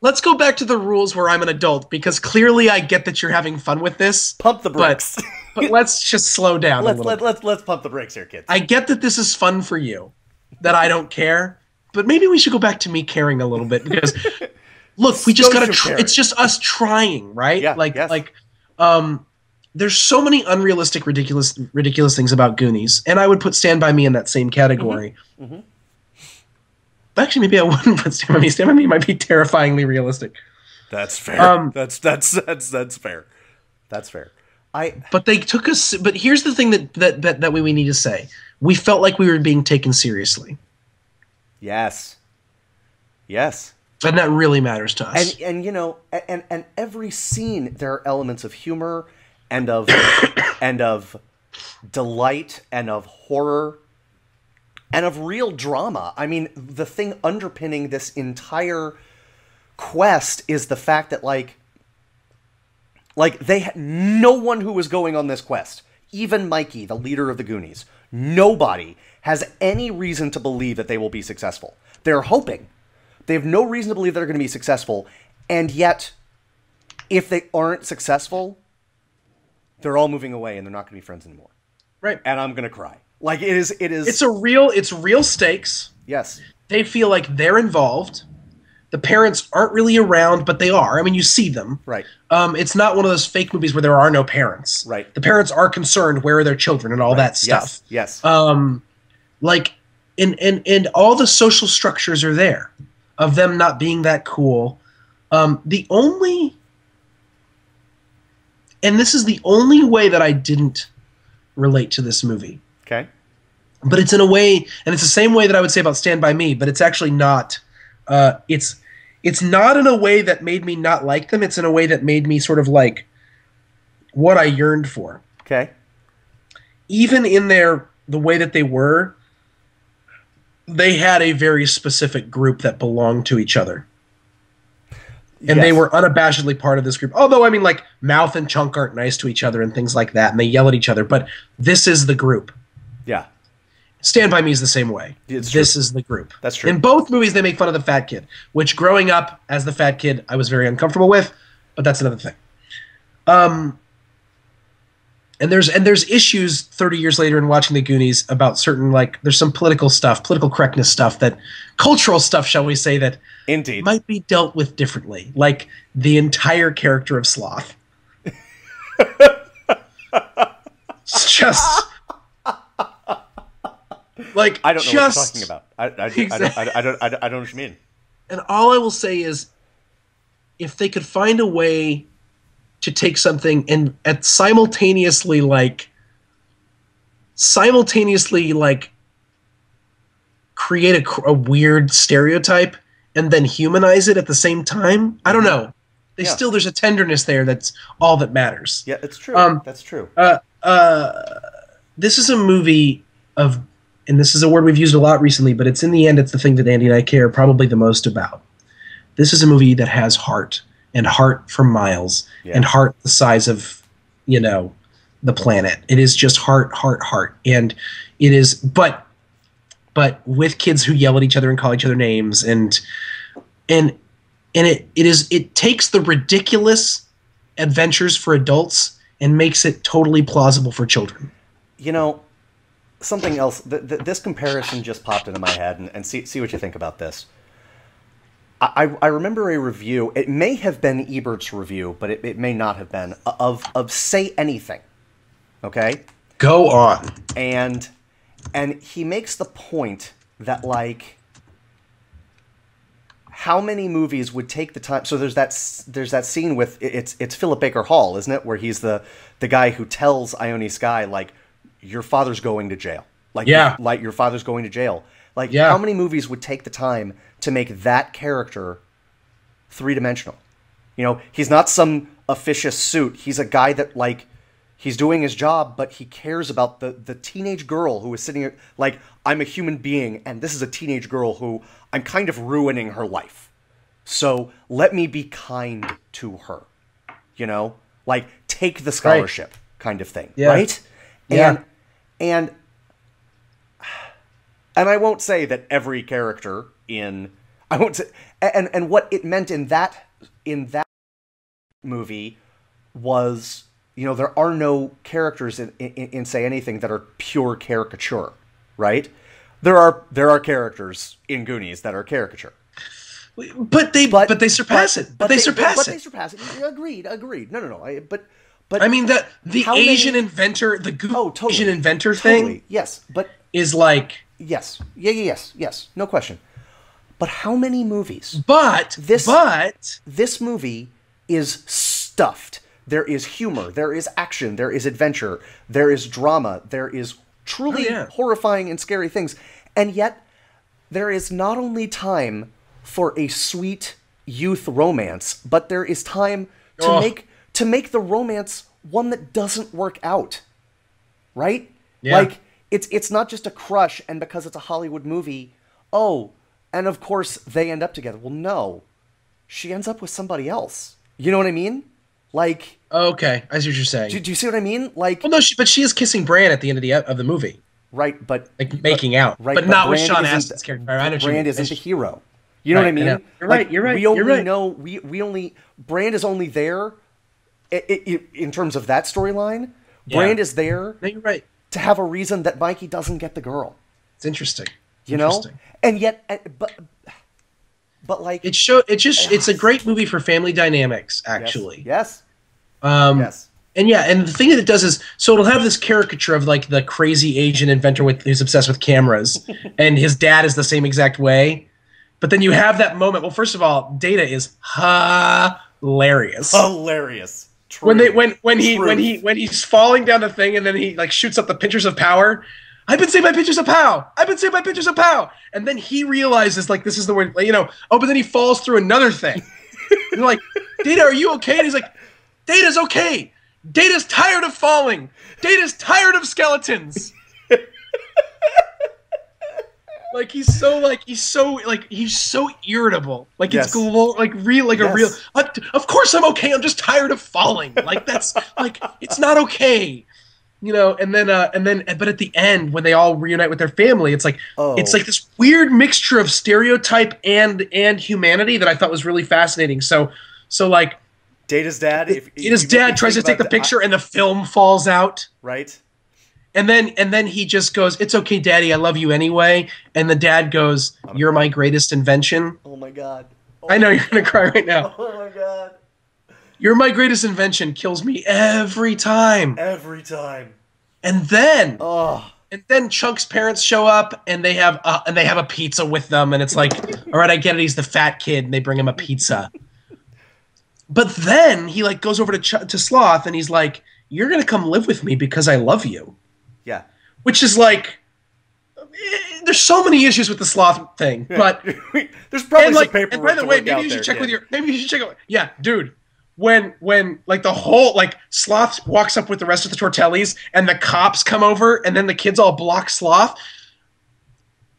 let's go back to the rules where I'm an adult, because clearly I get that you're having fun with this. Pump the brakes. But let's just slow down a little bit. Let's pump the brakes here, kids. I get that this is fun for you, that I don't care, but maybe we should go back to me caring a little bit, because look, we just gotta it's just us trying, right? Yeah, there's so many unrealistic, ridiculous things about Goonies, and I would put Stand By Me in that same category. Mm-hmm. Actually, maybe I wouldn't put Stand By Me. Stand By Me might be terrifyingly realistic. That's fair. That's fair. That's fair. But they took us. But here's the thing that we need to say: we felt like we were being taken seriously. Yes. Yes. And that really matters to us. And you know, and every scene there are elements of humor and of and of delight and of horror. And of real drama. I mean, the thing underpinning this entire quest is the fact that, like they had no one who was going on this quest, even Mikey, the leader of the Goonies, nobody has any reason to believe that they will be successful. They're hoping. They have no reason to believe they're going to be successful, and yet, if they aren't successful, they're all moving away and they're not going to be friends anymore. Right. And I'm going to cry. Like, it is. It's real stakes. Yes. They feel like they're involved. The parents aren't really around, but they are. I mean, you see them. Right. It's not one of those fake movies where there are no parents. Right. The parents are concerned where are their children and all that stuff. Yes. Like, and all the social structures are there of them not being that cool. And this is the only way that I didn't relate to this movie. Okay. But it's in a way, and it's the same way that I would say about Stand By Me, but it's actually not. It's not in a way that made me not like them. It's in a way that made me sort of like what I yearned for. Okay. Even in the way that they were, they had a very specific group that belonged to each other. And they were unabashedly part of this group. Although, I mean, like, Mouth and Chunk aren't nice to each other and things like that, and they yell at each other. But this is the group. Yeah. Stand By Me is the same way. This is the group. That's true. In both movies, they make fun of the fat kid, which growing up as the fat kid, I was very uncomfortable with, but that's another thing. And there's issues 30 years later in watching the Goonies about certain, like, there's some political correctness stuff, that cultural stuff, shall we say, that indeed might be dealt with differently, like the entire character of Sloth. It's just like, I don't know what you're talking about. I don't know what you mean. And all I will say is, if they could find a way to take something and simultaneously create a weird stereotype and then humanize it at the same time, I don't know. There's a tenderness there that's all that matters. Yeah, it's true. That's true. This is a movie of, and this is a word we've used a lot recently, but it's in the end, it's the thing that Andy and I care probably the most about. This is a movie that has heart, and heart for miles, and heart the size of, the planet. It is just heart. And it is, but with kids who yell at each other and call each other names, and it takes the ridiculous adventures for adults and makes it totally plausible for children. Something else, this comparison just popped into my head, and see what you think about this. I remember a review, it may have been Ebert's review, but it may not have been, of Say Anything. Okay? Go on. And he makes the point that, like, how many movies would take the time? So there's that scene with, it's Philip Baker Hall, isn't it? Where he's the guy who tells Ione Skye, like, your father's going to jail. Like, your father's going to jail. Like, how many movies would take the time to make that character three-dimensional? You know, he's not some officious suit. He's a guy that, like, he's doing his job, but he cares about the teenage girl who is sitting here, like, I'm a human being, and this is a teenage girl who I'm kind of ruining her life. So let me be kind to her, you know? Like, take the scholarship kind of thing, right? Yeah. And I won't say that every character in... I won't say... And what it meant in that movie was, you know, there are no characters in Say Anything that are pure caricature, right? There are characters in Goonies that are caricature. But they surpass it. But they surpass it. Agreed. No. But I mean, the Asian inventor, the totally. Asian inventor thing, yes, but is like yes, no question. But how many movies? But this movie is stuffed. There is humor, there is action, there is adventure, there is drama, there is truly horrifying and scary things, and yet there is not only time for a sweet youth romance, but there is time to make the romance one that doesn't work out, right? Yeah. Like, it's not just a crush, and because it's a Hollywood movie, and of course they end up together. Well, no. She ends up with somebody else. You know what I mean? Like... Okay, I see what you're saying. Do you see what I mean? Like... Well, no, but she is kissing Bran at the end of the movie. Right, but... Like, making out. Right, but not with Sean Astin's character. Brand isn't the hero. You know what I mean? You're right. Brand is only there, in terms of that storyline, Brand is there you're right. to have a reason that Mikey doesn't get the girl. It's interesting. You know? And yet, but like... It's a great movie for family dynamics, actually. Yes. Yes. And the thing that it does is, so it'll have this caricature of, like, the crazy Asian inventor who's obsessed with cameras, and his dad is the same exact way. But then you have that moment. Well, first of all, Data is hilarious. Hilarious. True. When he's falling down the thing, and then he, like, shoots up the pictures of power. I've been saved by pictures of pow. I've been saved by pictures of pow. And then he realizes, like, this is the word, you know. Oh, but then he falls through another thing. And they're like, Data, are you okay? And he's like, Data's okay. Data's tired of falling. Data's tired of skeletons. Like, he's so irritable. Like, it's a real. Of course I'm okay. I'm just tired of falling. Like, that's like, it's not okay. You know, and then but at the end, when they all reunite with their family, it's like this weird mixture of stereotype and humanity that I thought was really fascinating. So like, Data's dad. Data's dad tries to take the picture, and the film falls out. Right. And then he just goes, "It's okay, Daddy, I love you anyway." And the dad goes, "You're my greatest invention." Oh my God. I know you're gonna cry right now. Oh my God. "You're my greatest invention" kills me every time. Every time. And then Chunk's parents show up, and they have a pizza with them, and it's like, all right, I get it, he's the fat kid, and they bring him a pizza. But then he, like, goes over to Sloth, and he's like, "You're gonna come live with me because I love you." Yeah. Which is like, there's so many issues with the Sloth thing, but there's probably some paperwork. And by the way, maybe you should check with your. Maybe you should check. Yeah, dude. When like the whole, like, Sloth walks up with the rest of the Tortellis, and the cops come over, and then the kids all block Sloth.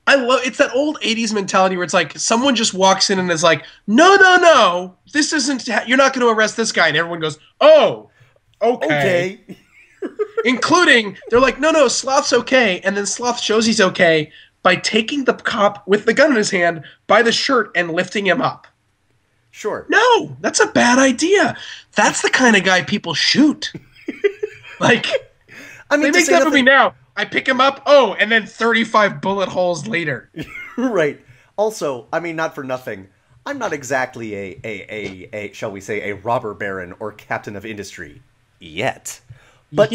It's that old 80s mentality where it's like someone just walks in and is like, no, this isn't. You're not going to arrest this guy, and everyone goes, "Oh, okay." Including, they're like, no, Sloth's okay, and then Sloth shows he's okay by taking the cop with the gun in his hand by the shirt and lifting him up. Sure. No, that's a bad idea. That's the kind of guy people shoot. Like, I mean, they make that movie now. I pick him up, and then 35 bullet holes later. Right. Also, I mean, not for nothing, I'm not exactly a shall we say, a robber baron or captain of industry yet. But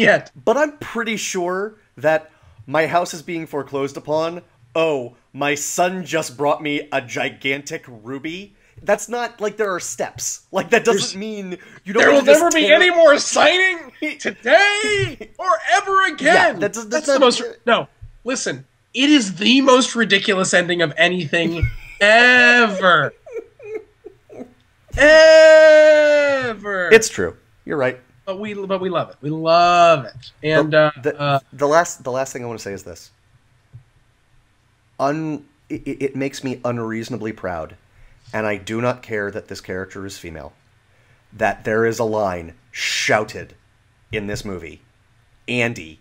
I'm pretty sure that my house is being foreclosed upon. Oh, my son just brought me a gigantic ruby. That's not, like, there are steps. Like, that doesn't mean you don't. There will never be any more signing today or ever again. Yeah, that's the most. No, listen. It is the most ridiculous ending of anything ever. Ever. It's true. You're right. But we love it. We love it. And the last thing I want to say is this. It makes me unreasonably proud, and I do not care that this character is female, that there is a line shouted in this movie, Andy,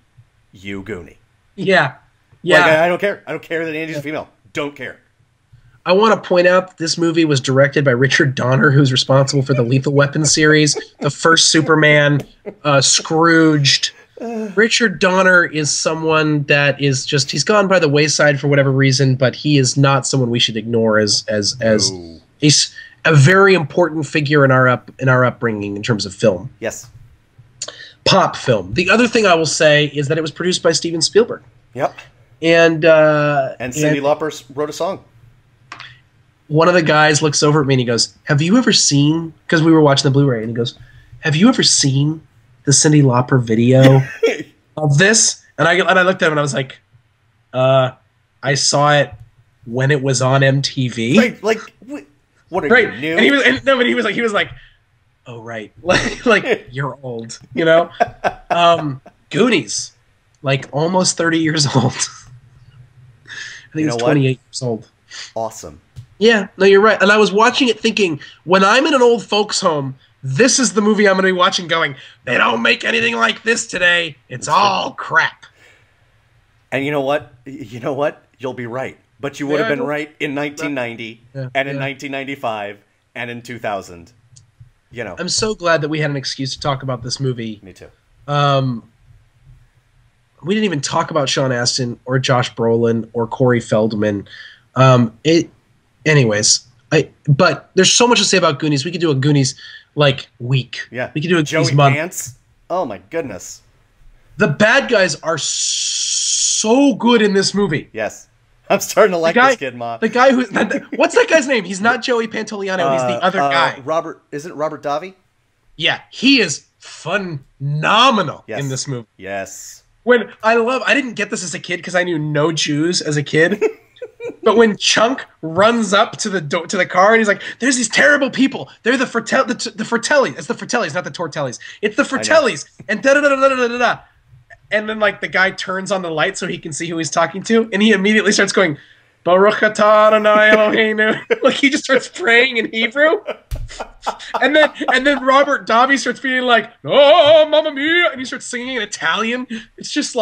you Goonie. Yeah. Yeah. Like, I don't care. I don't care that Andy's a female. Don't care. I want to point out that this movie was directed by Richard Donner, who's responsible for the Lethal Weapon series, the first Superman, Scrooged. Richard Donner is someone that is just, he's gone by the wayside for whatever reason, but he is not someone we should ignore as he's a very important figure in our upbringing in terms of film. Yes. Pop film. The other thing I will say is that it was produced by Steven Spielberg. Yep. And Cyndi Lauper wrote a song. One of the guys looks over at me and he goes, "Have you ever seen?" Because we were watching the Blu-ray, and he goes, "Have you ever seen the Cyndi Lauper video of this?" And I looked at him and I was like, "I saw it when it was on MTV." Right, like, what are you new? And he was like, "Oh right, like you're old, you know." Goonies, like almost 30 years old. I think it's 28 years old. Awesome. Yeah, no, you're right. And I was watching it thinking, when I'm in an old folks' home, this is the movie I'm going to be watching going, they don't make anything like this today. It's all crap. And you know what? You'll be right. But you would have been right in 1990 and in 1995 and in 2000. You know. I'm so glad that we had an excuse to talk about this movie. Me too. We didn't even talk about Sean Astin or Josh Brolin or Corey Feldman. Anyways, but there's so much to say about Goonies. We could do a Goonies week. Yeah, we could do a Joey Goonies month. Pants. Oh my goodness, the bad guys are so good in this movie. Yes, I'm starting to like this kid, Ma. The guy who what's that guy's name? He's not Joey Pantoliano. He's the other guy. Robert. Is it Robert Davi? Yeah, he is phenomenal in this movie. Yes. When I didn't get this as a kid because I knew no Jews as a kid. But when Chunk runs up to the car and he's like, "There's these terrible people. They're the Fratellis. It's the Fratellis, not the Tortellis. It's the Fratellis." And da da da da da da da. And then the guy turns on the light so he can see who he's talking to, and he immediately starts going, "Baruch atah Adonai Eloheinu." Like he just starts praying in Hebrew. And then Robert Davi starts being like, "Oh, Mamma Mia," and he starts singing in Italian. It's just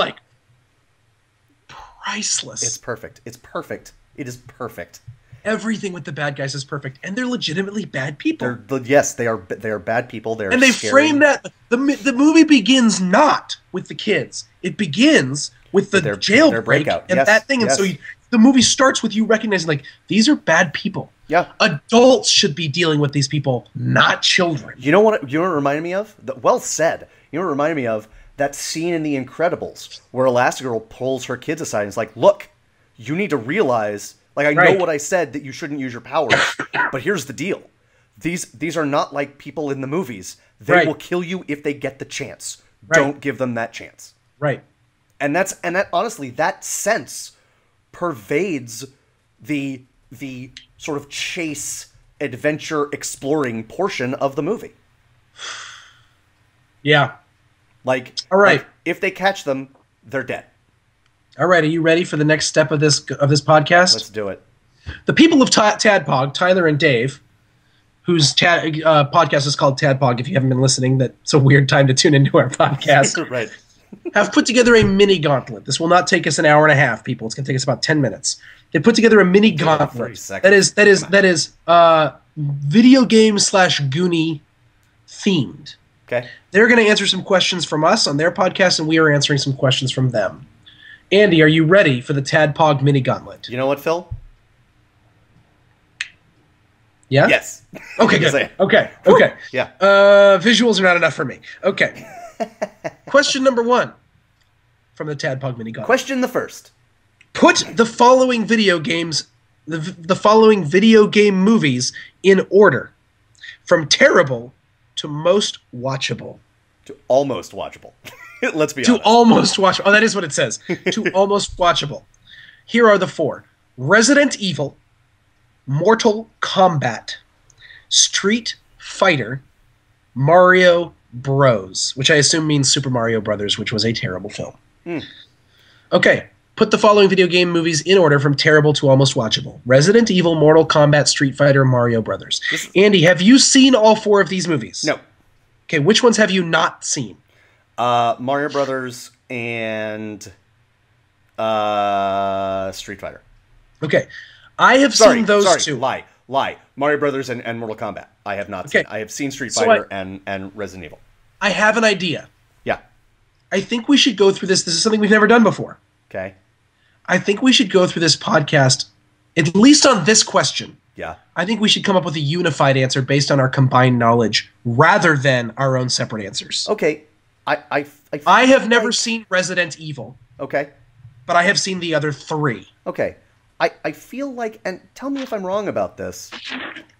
priceless. It's perfect. It's perfect. It is perfect. Everything with the bad guys is perfect, and they're legitimately bad people. Yes, they are. They are bad people. They frame that the movie begins not with the kids. It begins with the jailbreak and that thing. And so the movie starts with you recognizing these are bad people. Yeah, adults should be dealing with these people, not children. You know what? You know what it reminded me of? Well said. You know what it reminded me of? That scene in The Incredibles where Elastigirl pulls her kids aside and is like, "Look, you need to realize, I know what I said that you shouldn't use your powers, but here's the deal. These are not like people in the movies. They will kill you if they get the chance. Don't give them that chance." Right. And that honestly, that sense pervades the sort of chase, adventure, exploring portion of the movie. Yeah. All right. If they catch them, they're dead. All right. Are you ready for the next step of this podcast? Let's do it. The people of TADPOG, Tyler and Dave, whose podcast is called TADPOG. If you haven't been listening, that's a weird time to tune into our podcast. Right. Have put together a mini gauntlet. This will not take us an hour and a half, people. It's going to take us about 10 minutes. They put together a mini gauntlet. That is video game / Goonie themed. Okay. They're going to answer some questions from us on their podcast, and we are answering some questions from them. Andy, are you ready for the TADPOG mini gauntlet? You know what, Phil? Yeah? Yes. Okay, good. Okay. Yeah. Visuals are not enough for me. Okay. Question number 1 from the TADPOG mini gauntlet. Question the first. Put the following video games, the following video game movies in order, from terrible to most watchable. To almost watchable. Let's be honest. To almost watchable. Oh, that is what it says. To almost watchable. Here are the 4. Resident Evil, Mortal Kombat, Street Fighter, Mario Bros, which I assume means Super Mario Brothers, which was a terrible film. Okay, put the following video game movies in order from terrible to almost watchable. Resident Evil, Mortal Kombat, Street Fighter, Mario Brothers. Andy, have you seen all 4 of these movies? No. Okay, which ones have you not seen? Mario Brothers and Street Fighter. Okay, I have seen those 2. Lie. Mario Brothers and Mortal Kombat. I have not seen. I have seen Street Fighter and Resident Evil. I have an idea. Yeah. I think we should go through this. This is something we've never done before. Okay. I think we should go through this podcast, at least on this question. Yeah. I think we should come up with a unified answer based on our combined knowledge rather than our own separate answers. Okay. I have never seen Resident Evil. Okay. But I have seen the other 3. Okay. I feel like, and tell me if I'm wrong about this,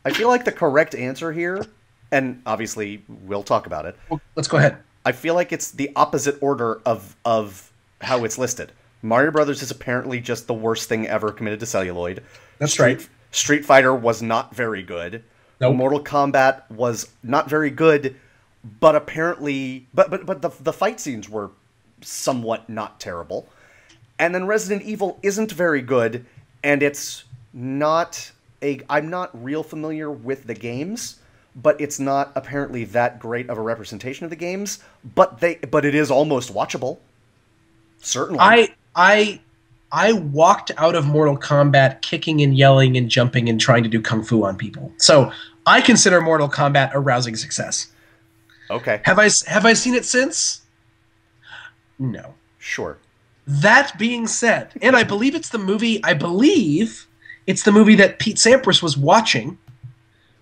I feel like the correct answer here, and obviously we'll talk about it. Well, let's go ahead. I feel like it's the opposite order of how it's listed. Mario Brothers is apparently just the worst thing ever committed to celluloid. That's right. Street Fighter was not very good. Nope. Mortal Kombat was not very good, but apparently, but the fight scenes were somewhat not terrible. And then Resident Evil isn't very good, and it's not I'm not real familiar with the games, but it's not apparently that great of a representation of the games, but it is almost watchable. Certainly. I walked out of Mortal Kombat kicking and yelling and jumping and trying to do kung fu on people. So I consider Mortal Kombat a rousing success. Okay. Have I seen it since? No. Sure. That being said, and I believe it's the movie that Pete Sampras was watching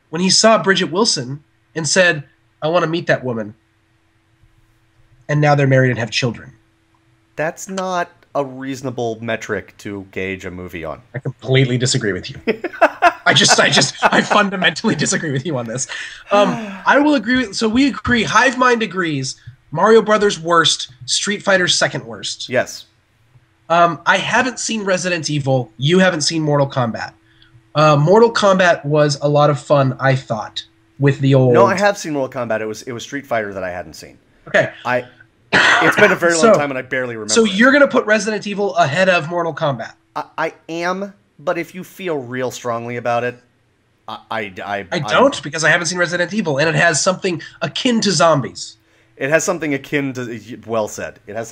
when he saw Bridget Wilson and said, I want to meet that woman. And now they're married and have children. That's not a reasonable metric to gauge a movie on. I completely disagree with you. I fundamentally disagree with you on this. I will agree so we agree, Hive Mind agrees, Mario Brothers worst, Street Fighter second worst. Yes. I haven't seen Resident Evil. You haven't seen Mortal Kombat. Mortal Kombat was a lot of fun, I thought, with the old... No, I have seen Mortal Kombat. It was Street Fighter that I hadn't seen. Okay. It's been a very long time and I barely remember. So you're going to put Resident Evil ahead of Mortal Kombat? I am, but if you feel real strongly about it, I don't, because I haven't seen Resident Evil, and it has something akin to zombies. It has something akin to... Well said. It has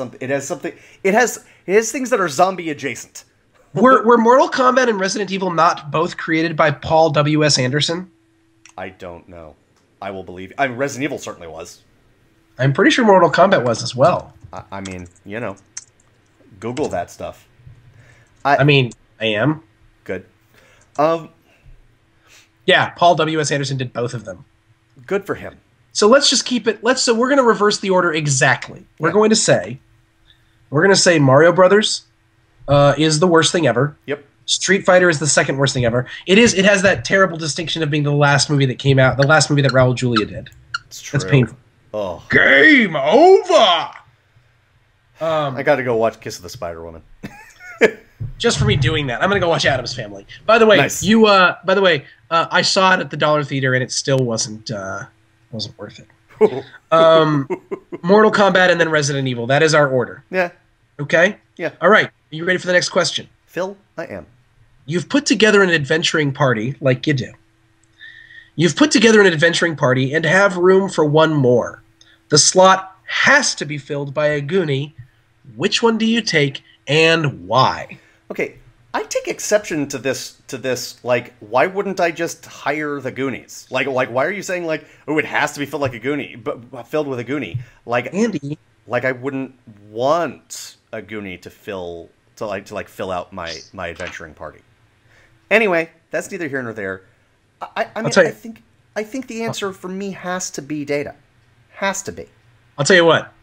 things that are zombie adjacent. Were Mortal Kombat and Resident Evil not both created by Paul W.S. Anderson? I don't know. I will believe... I mean, Resident Evil certainly was. I'm pretty sure Mortal Kombat was as well. I mean, Google that stuff. I am. Good. Yeah, Paul W.S. Anderson did both of them. Good for him. So let's just keep it... So we're going to reverse the order exactly. We're going to say Mario Brothers is the worst thing ever. Yep. Street Fighter is the second worst thing ever. It has that terrible distinction of being the last movie that came out, the last movie that Raul Julia did. It's true. That's painful. Oh. Game over! I got to go watch Kiss of the Spider Woman. Just for me doing that, I'm going to go watch Addams Family. By the way, nice. I saw it at the Dollar Theater and it still wasn't worth it. Mortal Kombat and then Resident Evil. That is our order. Yeah. Okay? Yeah. All right. Are you ready for the next question? Phil, I am. You've put together an adventuring party like you do. You've put together an adventuring party and have room for one more. The slot has to be filled by a Goonie. Which one do you take and why? Okay, I take exception to this. Like, why wouldn't I just hire the Goonies? Like, why are you saying like, oh, it has to be filled like a Goonie, but filled with a Goonie? Like, Andy, like I wouldn't want a Goonie to fill out my adventuring party. Anyway, that's neither here nor there. I think the answer for me has to be Data. Has to be. I'll tell you what.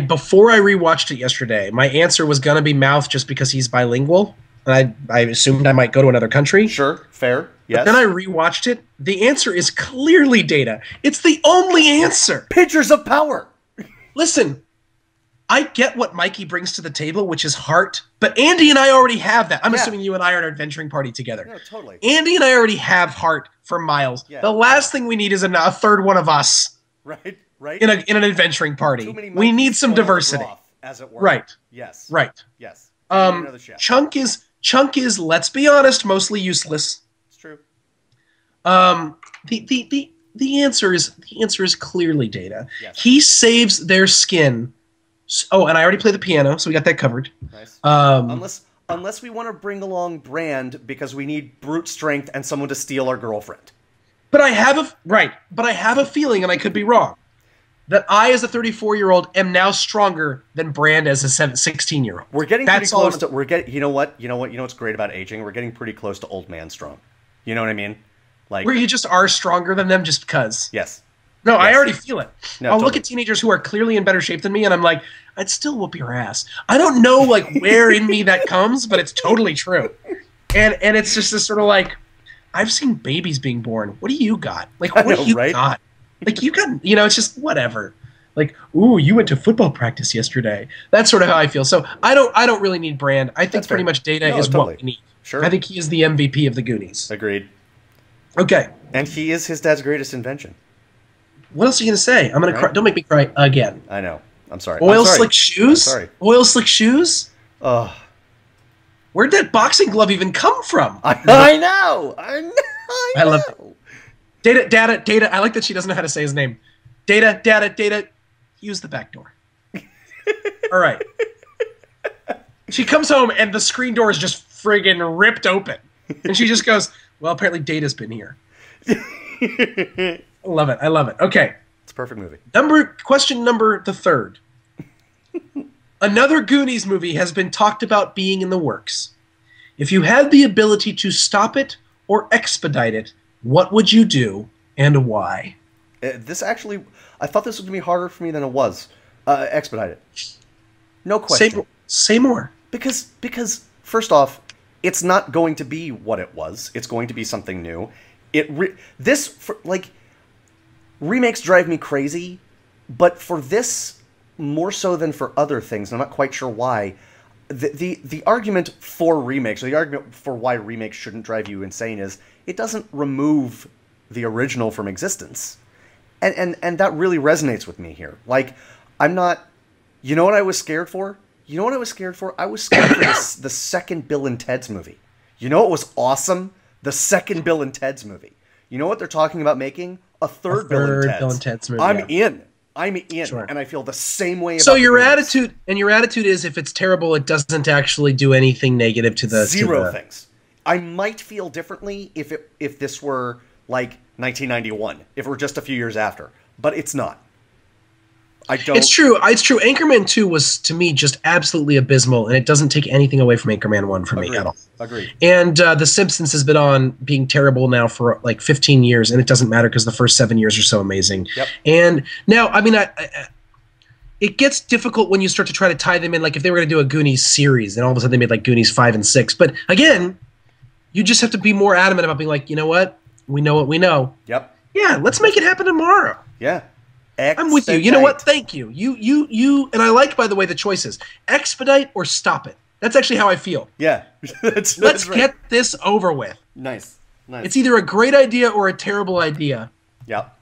Before I rewatched it yesterday, my answer was gonna be Mouth just because he's bilingual, and I assumed I might go to another country. Sure, fair, yes. But then I rewatched it. The answer is clearly Data. It's the only answer. Pictures of power. Listen, I get what Mikey brings to the table, which is heart, but Andy and I already have that. I'm assuming you and I are at an adventuring party together. No, totally. Andy and I already have heart for Miles. Yeah, the last thing we need is a third one of us. Right. In an adventuring party. We need some diversity. Broth, as it were. Right. Yes. Right. Yes. Chunk is, let's be honest, mostly useless. It's true. The answer is clearly Data. Yes. He saves their skin. Oh, and I already play the piano, so we got that covered. Nice. Unless we want to bring along Brand because we need brute strength and someone to steal our girlfriend. But I have a feeling, and I could be wrong, that I, as a 34-year-old, am now stronger than Brand as a 16-year-old. We're getting pretty close to. You know what? You know what's great about aging? We're getting pretty close to old man strong. You know what I mean? Like where you just are stronger than them just because. Yes. No, yes. I already feel it. No, I'll look at teenagers who are clearly in better shape than me, and I'm like, I'd still whoop your ass. I don't know where in me that comes, but it's totally true. And it's just this sort of like, I've seen babies being born. What do you got? Like, what do you got? Like, you got, it's just whatever. Like, ooh, you went to football practice yesterday. That's sort of how I feel. So I don't really need Brand. I think pretty much Data is what we need. Sure. I think he is the MVP of the Goonies. Agreed. Okay. And he is his dad's greatest invention. What else are you going to say? I'm going to cry. Don't make me cry again. I know. I'm sorry. Slick shoes? I'm sorry. Oil slick shoes? Ugh. Where'd that boxing glove even come from? I know. I love it. Data. I like that she doesn't know how to say his name. Data. Use the back door. All right. She comes home and the screen door is just friggin' ripped open. And she just goes, well, apparently Data's been here. I love it. Okay. It's a perfect movie. Question number the third. Another Goonies movie has been talked about being in the works. If you had the ability to stop it or expedite it, what would you do and why? This actually, I thought this was going to be harder for me than it was. Expedite it. No question. Say more. Because first off, it's not going to be what it was. It's going to be something new. Remakes drive me crazy, but for this, more so than for other things, and I'm not quite sure why, the argument for remakes, or the argument for why remakes shouldn't drive you insane is, it doesn't remove the original from existence. And that really resonates with me here. Like, I'm not... You know what I was scared for? I was scared for the second Bill and Ted's movie. You know what was awesome? The second Bill and Ted's movie. You know what they're talking about making? A third Bill and Ted's movie. I'm in, sure. And I feel the same way about So your attitude is, if it's terrible, it doesn't actually do anything negative to the... Zero things. I might feel differently if this were, like, 1991, if it were just a few years after. But it's not. It's true. Anchorman 2 was, to me, just absolutely abysmal, and it doesn't take anything away from Anchorman 1 for me at all. Agreed. And The Simpsons has been on being terrible now for like 15 years, and it doesn't matter because the first 7 years are so amazing. Yep. And now, I mean, it gets difficult when you start to try to tie them in, like if they were going to do a Goonies series, and all of a sudden they made like Goonies 5 and 6. But again, you just have to be more adamant about being like, you know what? We know what we know. Yep. Yeah, let's make it happen tomorrow. Yeah. I'm with you. You know what? Thank you. You, and I like, by the way, the choices. Expedite or stop it. That's actually how I feel. Yeah. Let's get this over with. Nice. It's either a great idea or a terrible idea. Yep.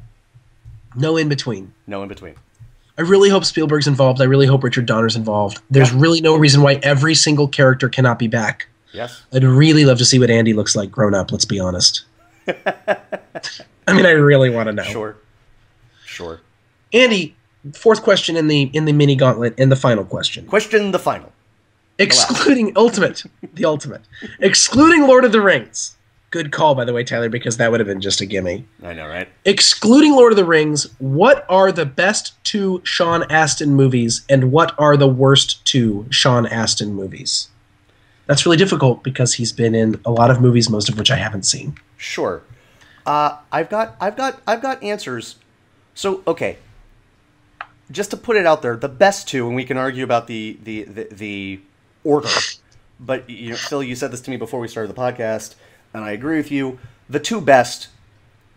No in between. I really hope Spielberg's involved. I really hope Richard Donner's involved. There's really no reason why every single character cannot be back. Yes. I'd really love to see what Andy looks like grown up, let's be honest. I mean, I really want to know. Sure. Andy, fourth question in the mini gauntlet, and the final question. The final. Excluding the ultimate. Excluding Lord of the Rings. Good call, by the way, Tyler, because that would have been just a gimme. I know, right? Excluding Lord of the Rings, what are the best 2 Sean Astin movies, and what are the worst 2 Sean Astin movies? That's really difficult because he's been in a lot of movies, most of which I haven't seen. Sure. I've got answers. So, okay. Just to put it out there, the best 2, and we can argue about the order. But Phil, you said this to me before we started the podcast, and I agree with you. The 2 best.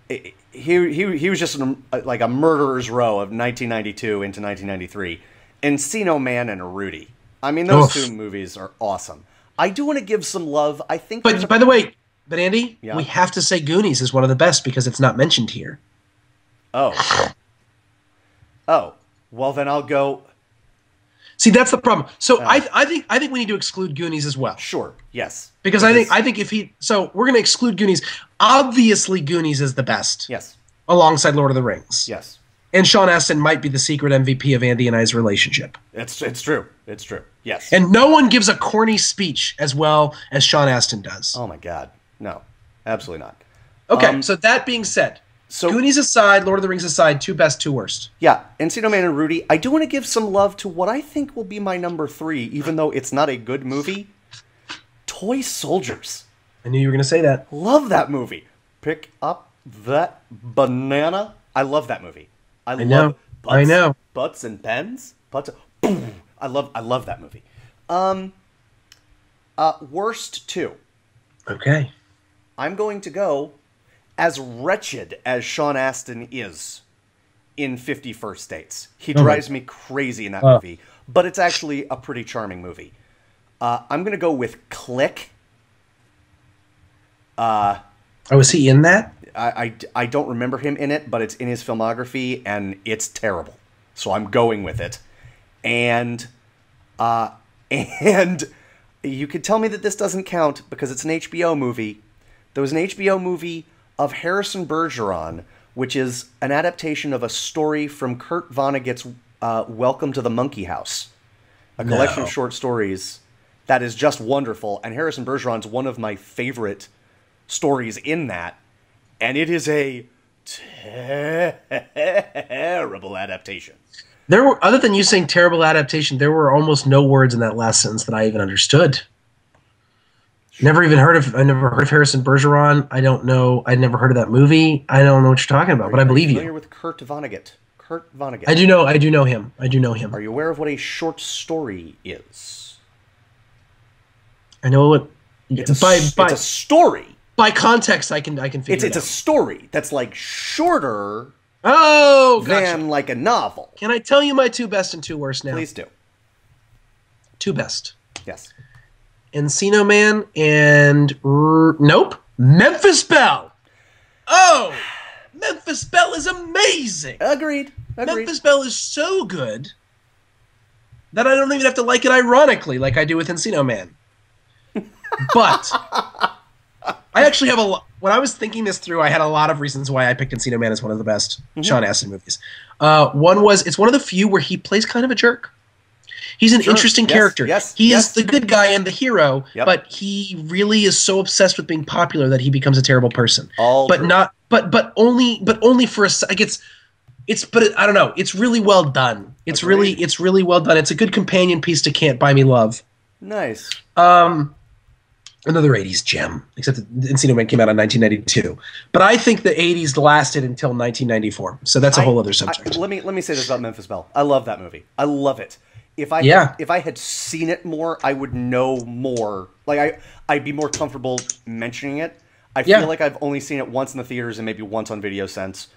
He was just like a murderer's row of 1992 into 1993, Encino Man and Rudy. I mean, those two movies are awesome. I do want to give some love. I think. But by the way, Andy, we have to say Goonies is one of the best because it's not mentioned here. Oh. Well, then I'll go. See, that's the problem. So I think we need to exclude Goonies as well. Sure. Yes. Because I think if so we're going to exclude Goonies. Obviously, Goonies is the best. Yes. Alongside Lord of the Rings. Yes. And Sean Astin might be the secret MVP of Andy and I's relationship. It's true. It's true. Yes. And no one gives a corny speech as well as Sean Astin does. Oh my God. No. Absolutely not. Okay, so that being said, Goonies aside, Lord of the Rings aside, 2 best, 2 worst. Yeah, Encino Man and Rudy. I do want to give some love to what I think will be my number 3, even though it's not a good movie. Toy Soldiers. I knew you were going to say that. Love that movie. Pick up that banana. I love that movie. I know. Butts and pens. Boom. I love that movie. Worst 2. Okay. I'm going to go as wretched as Sean Astin is in 50 First Dates. He drives me crazy in that movie, but it's actually a pretty charming movie. I'm going to go with Click. Is he in that? I don't remember him in it, but it's in his filmography, and it's terrible. So I'm going with it. And you could tell me that this doesn't count because it's an HBO movie. There was an HBO movie of Harrison Bergeron, which is an adaptation of a story from Kurt Vonnegut's Welcome to the Monkey House, a collection of short stories that is just wonderful. And Harrison Bergeron's one of my favorite stories in that, and it is a terrible adaptation. There were, other than you saying terrible adaptation, there were almost no words in that last sentence that I even understood. I never heard of Harrison Bergeron. I don't know. I'd never heard of that movie. I don't know what you're talking about, but I believe you. Are you familiar with Kurt Vonnegut? Kurt Vonnegut. I do know him. Are you aware of what a short story is? I know what. It's a story. By context, I can figure it out. It's a story that's like shorter. Oh, gotcha. Than like a novel. Can I tell you my 2 best and 2 worst now? Please do. 2 best. Yes. Encino Man and Memphis Belle. Oh, Memphis Belle is amazing. Agreed. Memphis Belle is so good that I don't even have to like it ironically like I do with Encino Man. But I actually have when I was thinking this through, I had a lot of reasons why I picked Encino Man as one of the best Sean Astin movies. One was it's one of the few where he plays kind of a jerk. He's an interesting character. He is the good guy and the hero, but he really is so obsessed with being popular that he becomes a terrible person. But only for a like I don't know. It's really well done. It's really well done. It's a good companion piece to Can't Buy Me Love. Nice. Another 80s gem, except that Encino Man came out in 1992. But I think the 80s lasted until 1994. So that's a whole other subject. Let me say this about Memphis Belle. I love that movie. I love it. If I had seen it more, I would know more. Like I'd be more comfortable mentioning it. I feel like I've only seen it once in the theaters and maybe once on Video Sense.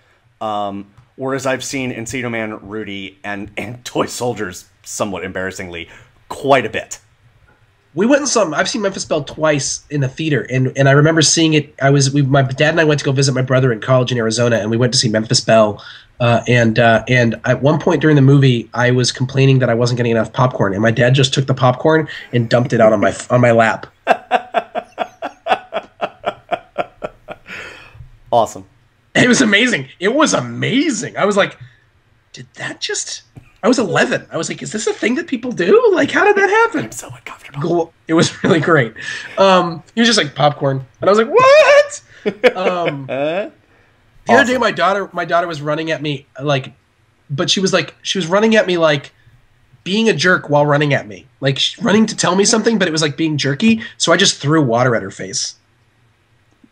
Whereas I've seen Encino Man, Rudy, and Toy Soldiers, somewhat embarrassingly, quite a bit. We went and saw. I've seen Memphis Belle twice in the theater, and I remember seeing it. My dad and I went to go visit my brother in college in Arizona, and we went to see Memphis Belle. And at one point during the movie, I was complaining that I wasn't getting enough popcorn, and my dad just took the popcorn and dumped it out on my lap. Awesome. It was amazing. It was amazing. I was like, did that just... I was 11. I was like, is this a thing that people do? Like, how did that happen? I'm so uncomfortable. It was really great. He was just like popcorn. And I was like, what? The other day, my daughter was running at me but she was running at me like being a jerk while running at me. Like running to tell me something, but it was like being jerky. So I just threw water at her face.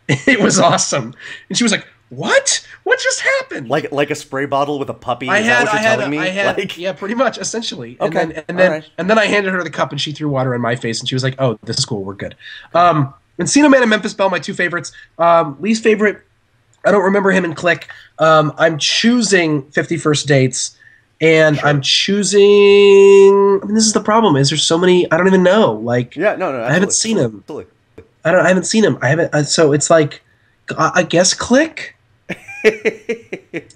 It was awesome. And she was like, what? What just happened? Like a spray bottle with a puppy? Yeah, pretty much, essentially. Okay. And then I handed her the cup and she threw water in my face and she was like, oh, this is cool, we're good. Encino Man and Memphis Belle, my 2 favorites. Least favorite, I don't remember him in Click. I'm choosing 50 First Dates, And Sure. I'm choosing. I mean, this is the problem. Is there's so many? I don't even know. Like, Yeah, no, I haven't seen him. Absolutely. I haven't seen him. I haven't. So it's like, I guess Click.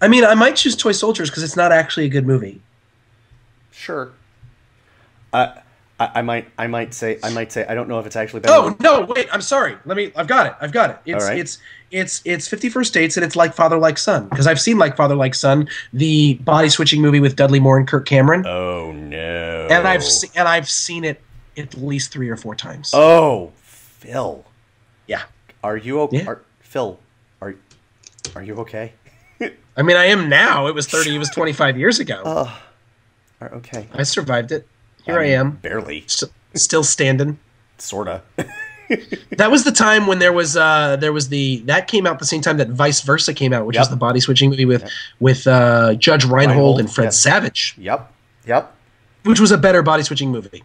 I mean, I might choose Toy Soldiers because it's not actually a good movie. Sure. I might say I don't know if it's actually better. Oh no! Wait, I'm sorry. I've got it. It's All right. it's 50 First Dates, and it's Like Father Like Son, because I've seen Like Father Like Son, the body switching movie with Dudley Moore and Kirk Cameron. Oh no! And I've seen it at least 3 or 4 times. Oh, Phil. Yeah. Are you okay? Yeah. Phil, are you okay? I mean, I am now. It was 25 years ago. Okay. I survived it. Here I am. Barely. Still standing. Sorta. That was the time when that came out the same time that Vice Versa came out, which is the body switching movie with Judge Reinhold and Fred Savage. Yep. Which was a better body switching movie.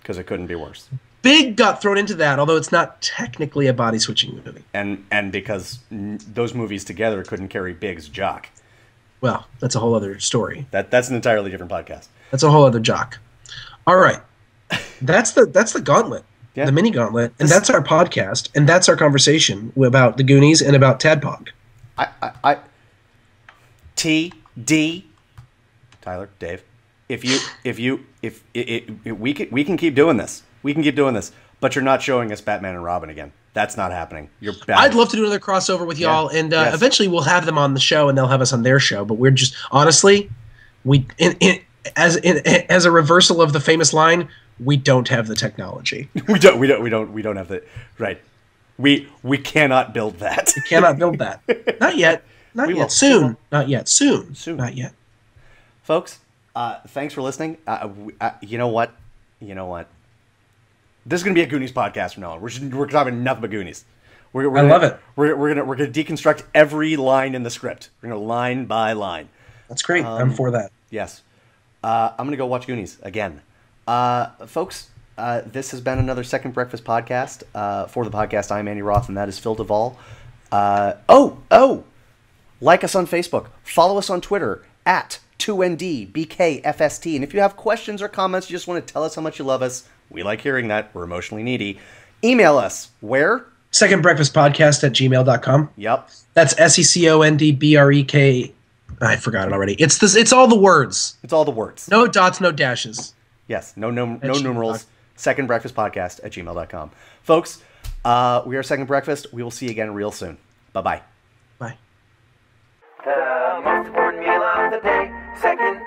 Because it couldn't be worse. Big got thrown into that, although it's not technically a body switching movie. And because those movies together couldn't carry Big's jock. Well, that's a whole other story. That's an entirely different podcast. That's a whole other jock. All right. That's the gauntlet. Yeah. The mini gauntlet, and that's our podcast, and that's our conversation about the Goonies and about TADPOG. TD, Tyler, Dave, if we can keep doing this, but you're not showing us Batman and Robin again. That's not happening. You're bad. I'd love to do another crossover with y'all, and eventually we'll have them on the show, and they'll have us on their show. But we're just honestly, as a reversal of the famous line, we don't have the technology. We don't have the right. We cannot build that. We cannot build that. Not yet. Not yet. Soon. Not yet. Soon. Not yet. Folks, thanks for listening. You know what? This is gonna be a Goonies podcast from now on. We're talking nothing but Goonies. I love it. We're gonna deconstruct every line in the script. We're gonna line by line. That's great. I'm for that. Yes. I'm gonna go watch Goonies again. Folks, this has been another Second Breakfast podcast. For the podcast, I'm Andy Roth, and that is Phil Duvall. Like us on Facebook. Follow us on Twitter at 2NDBKFST. And if you have questions or comments, you just want to tell us how much you love us, we like hearing that. We're emotionally needy. Email us. Where? secondbreakfastpodcast@gmail.com. Yep. That's SECONDBREK. I forgot it already. It's all the words. It's all the words. No dots, no dashes. Yes, no numerals. Secondbreakfastpodcast@gmail.com. Folks, we are Second Breakfast. We will see you again real soon. Bye-bye. Bye. The most important meal of the day. Second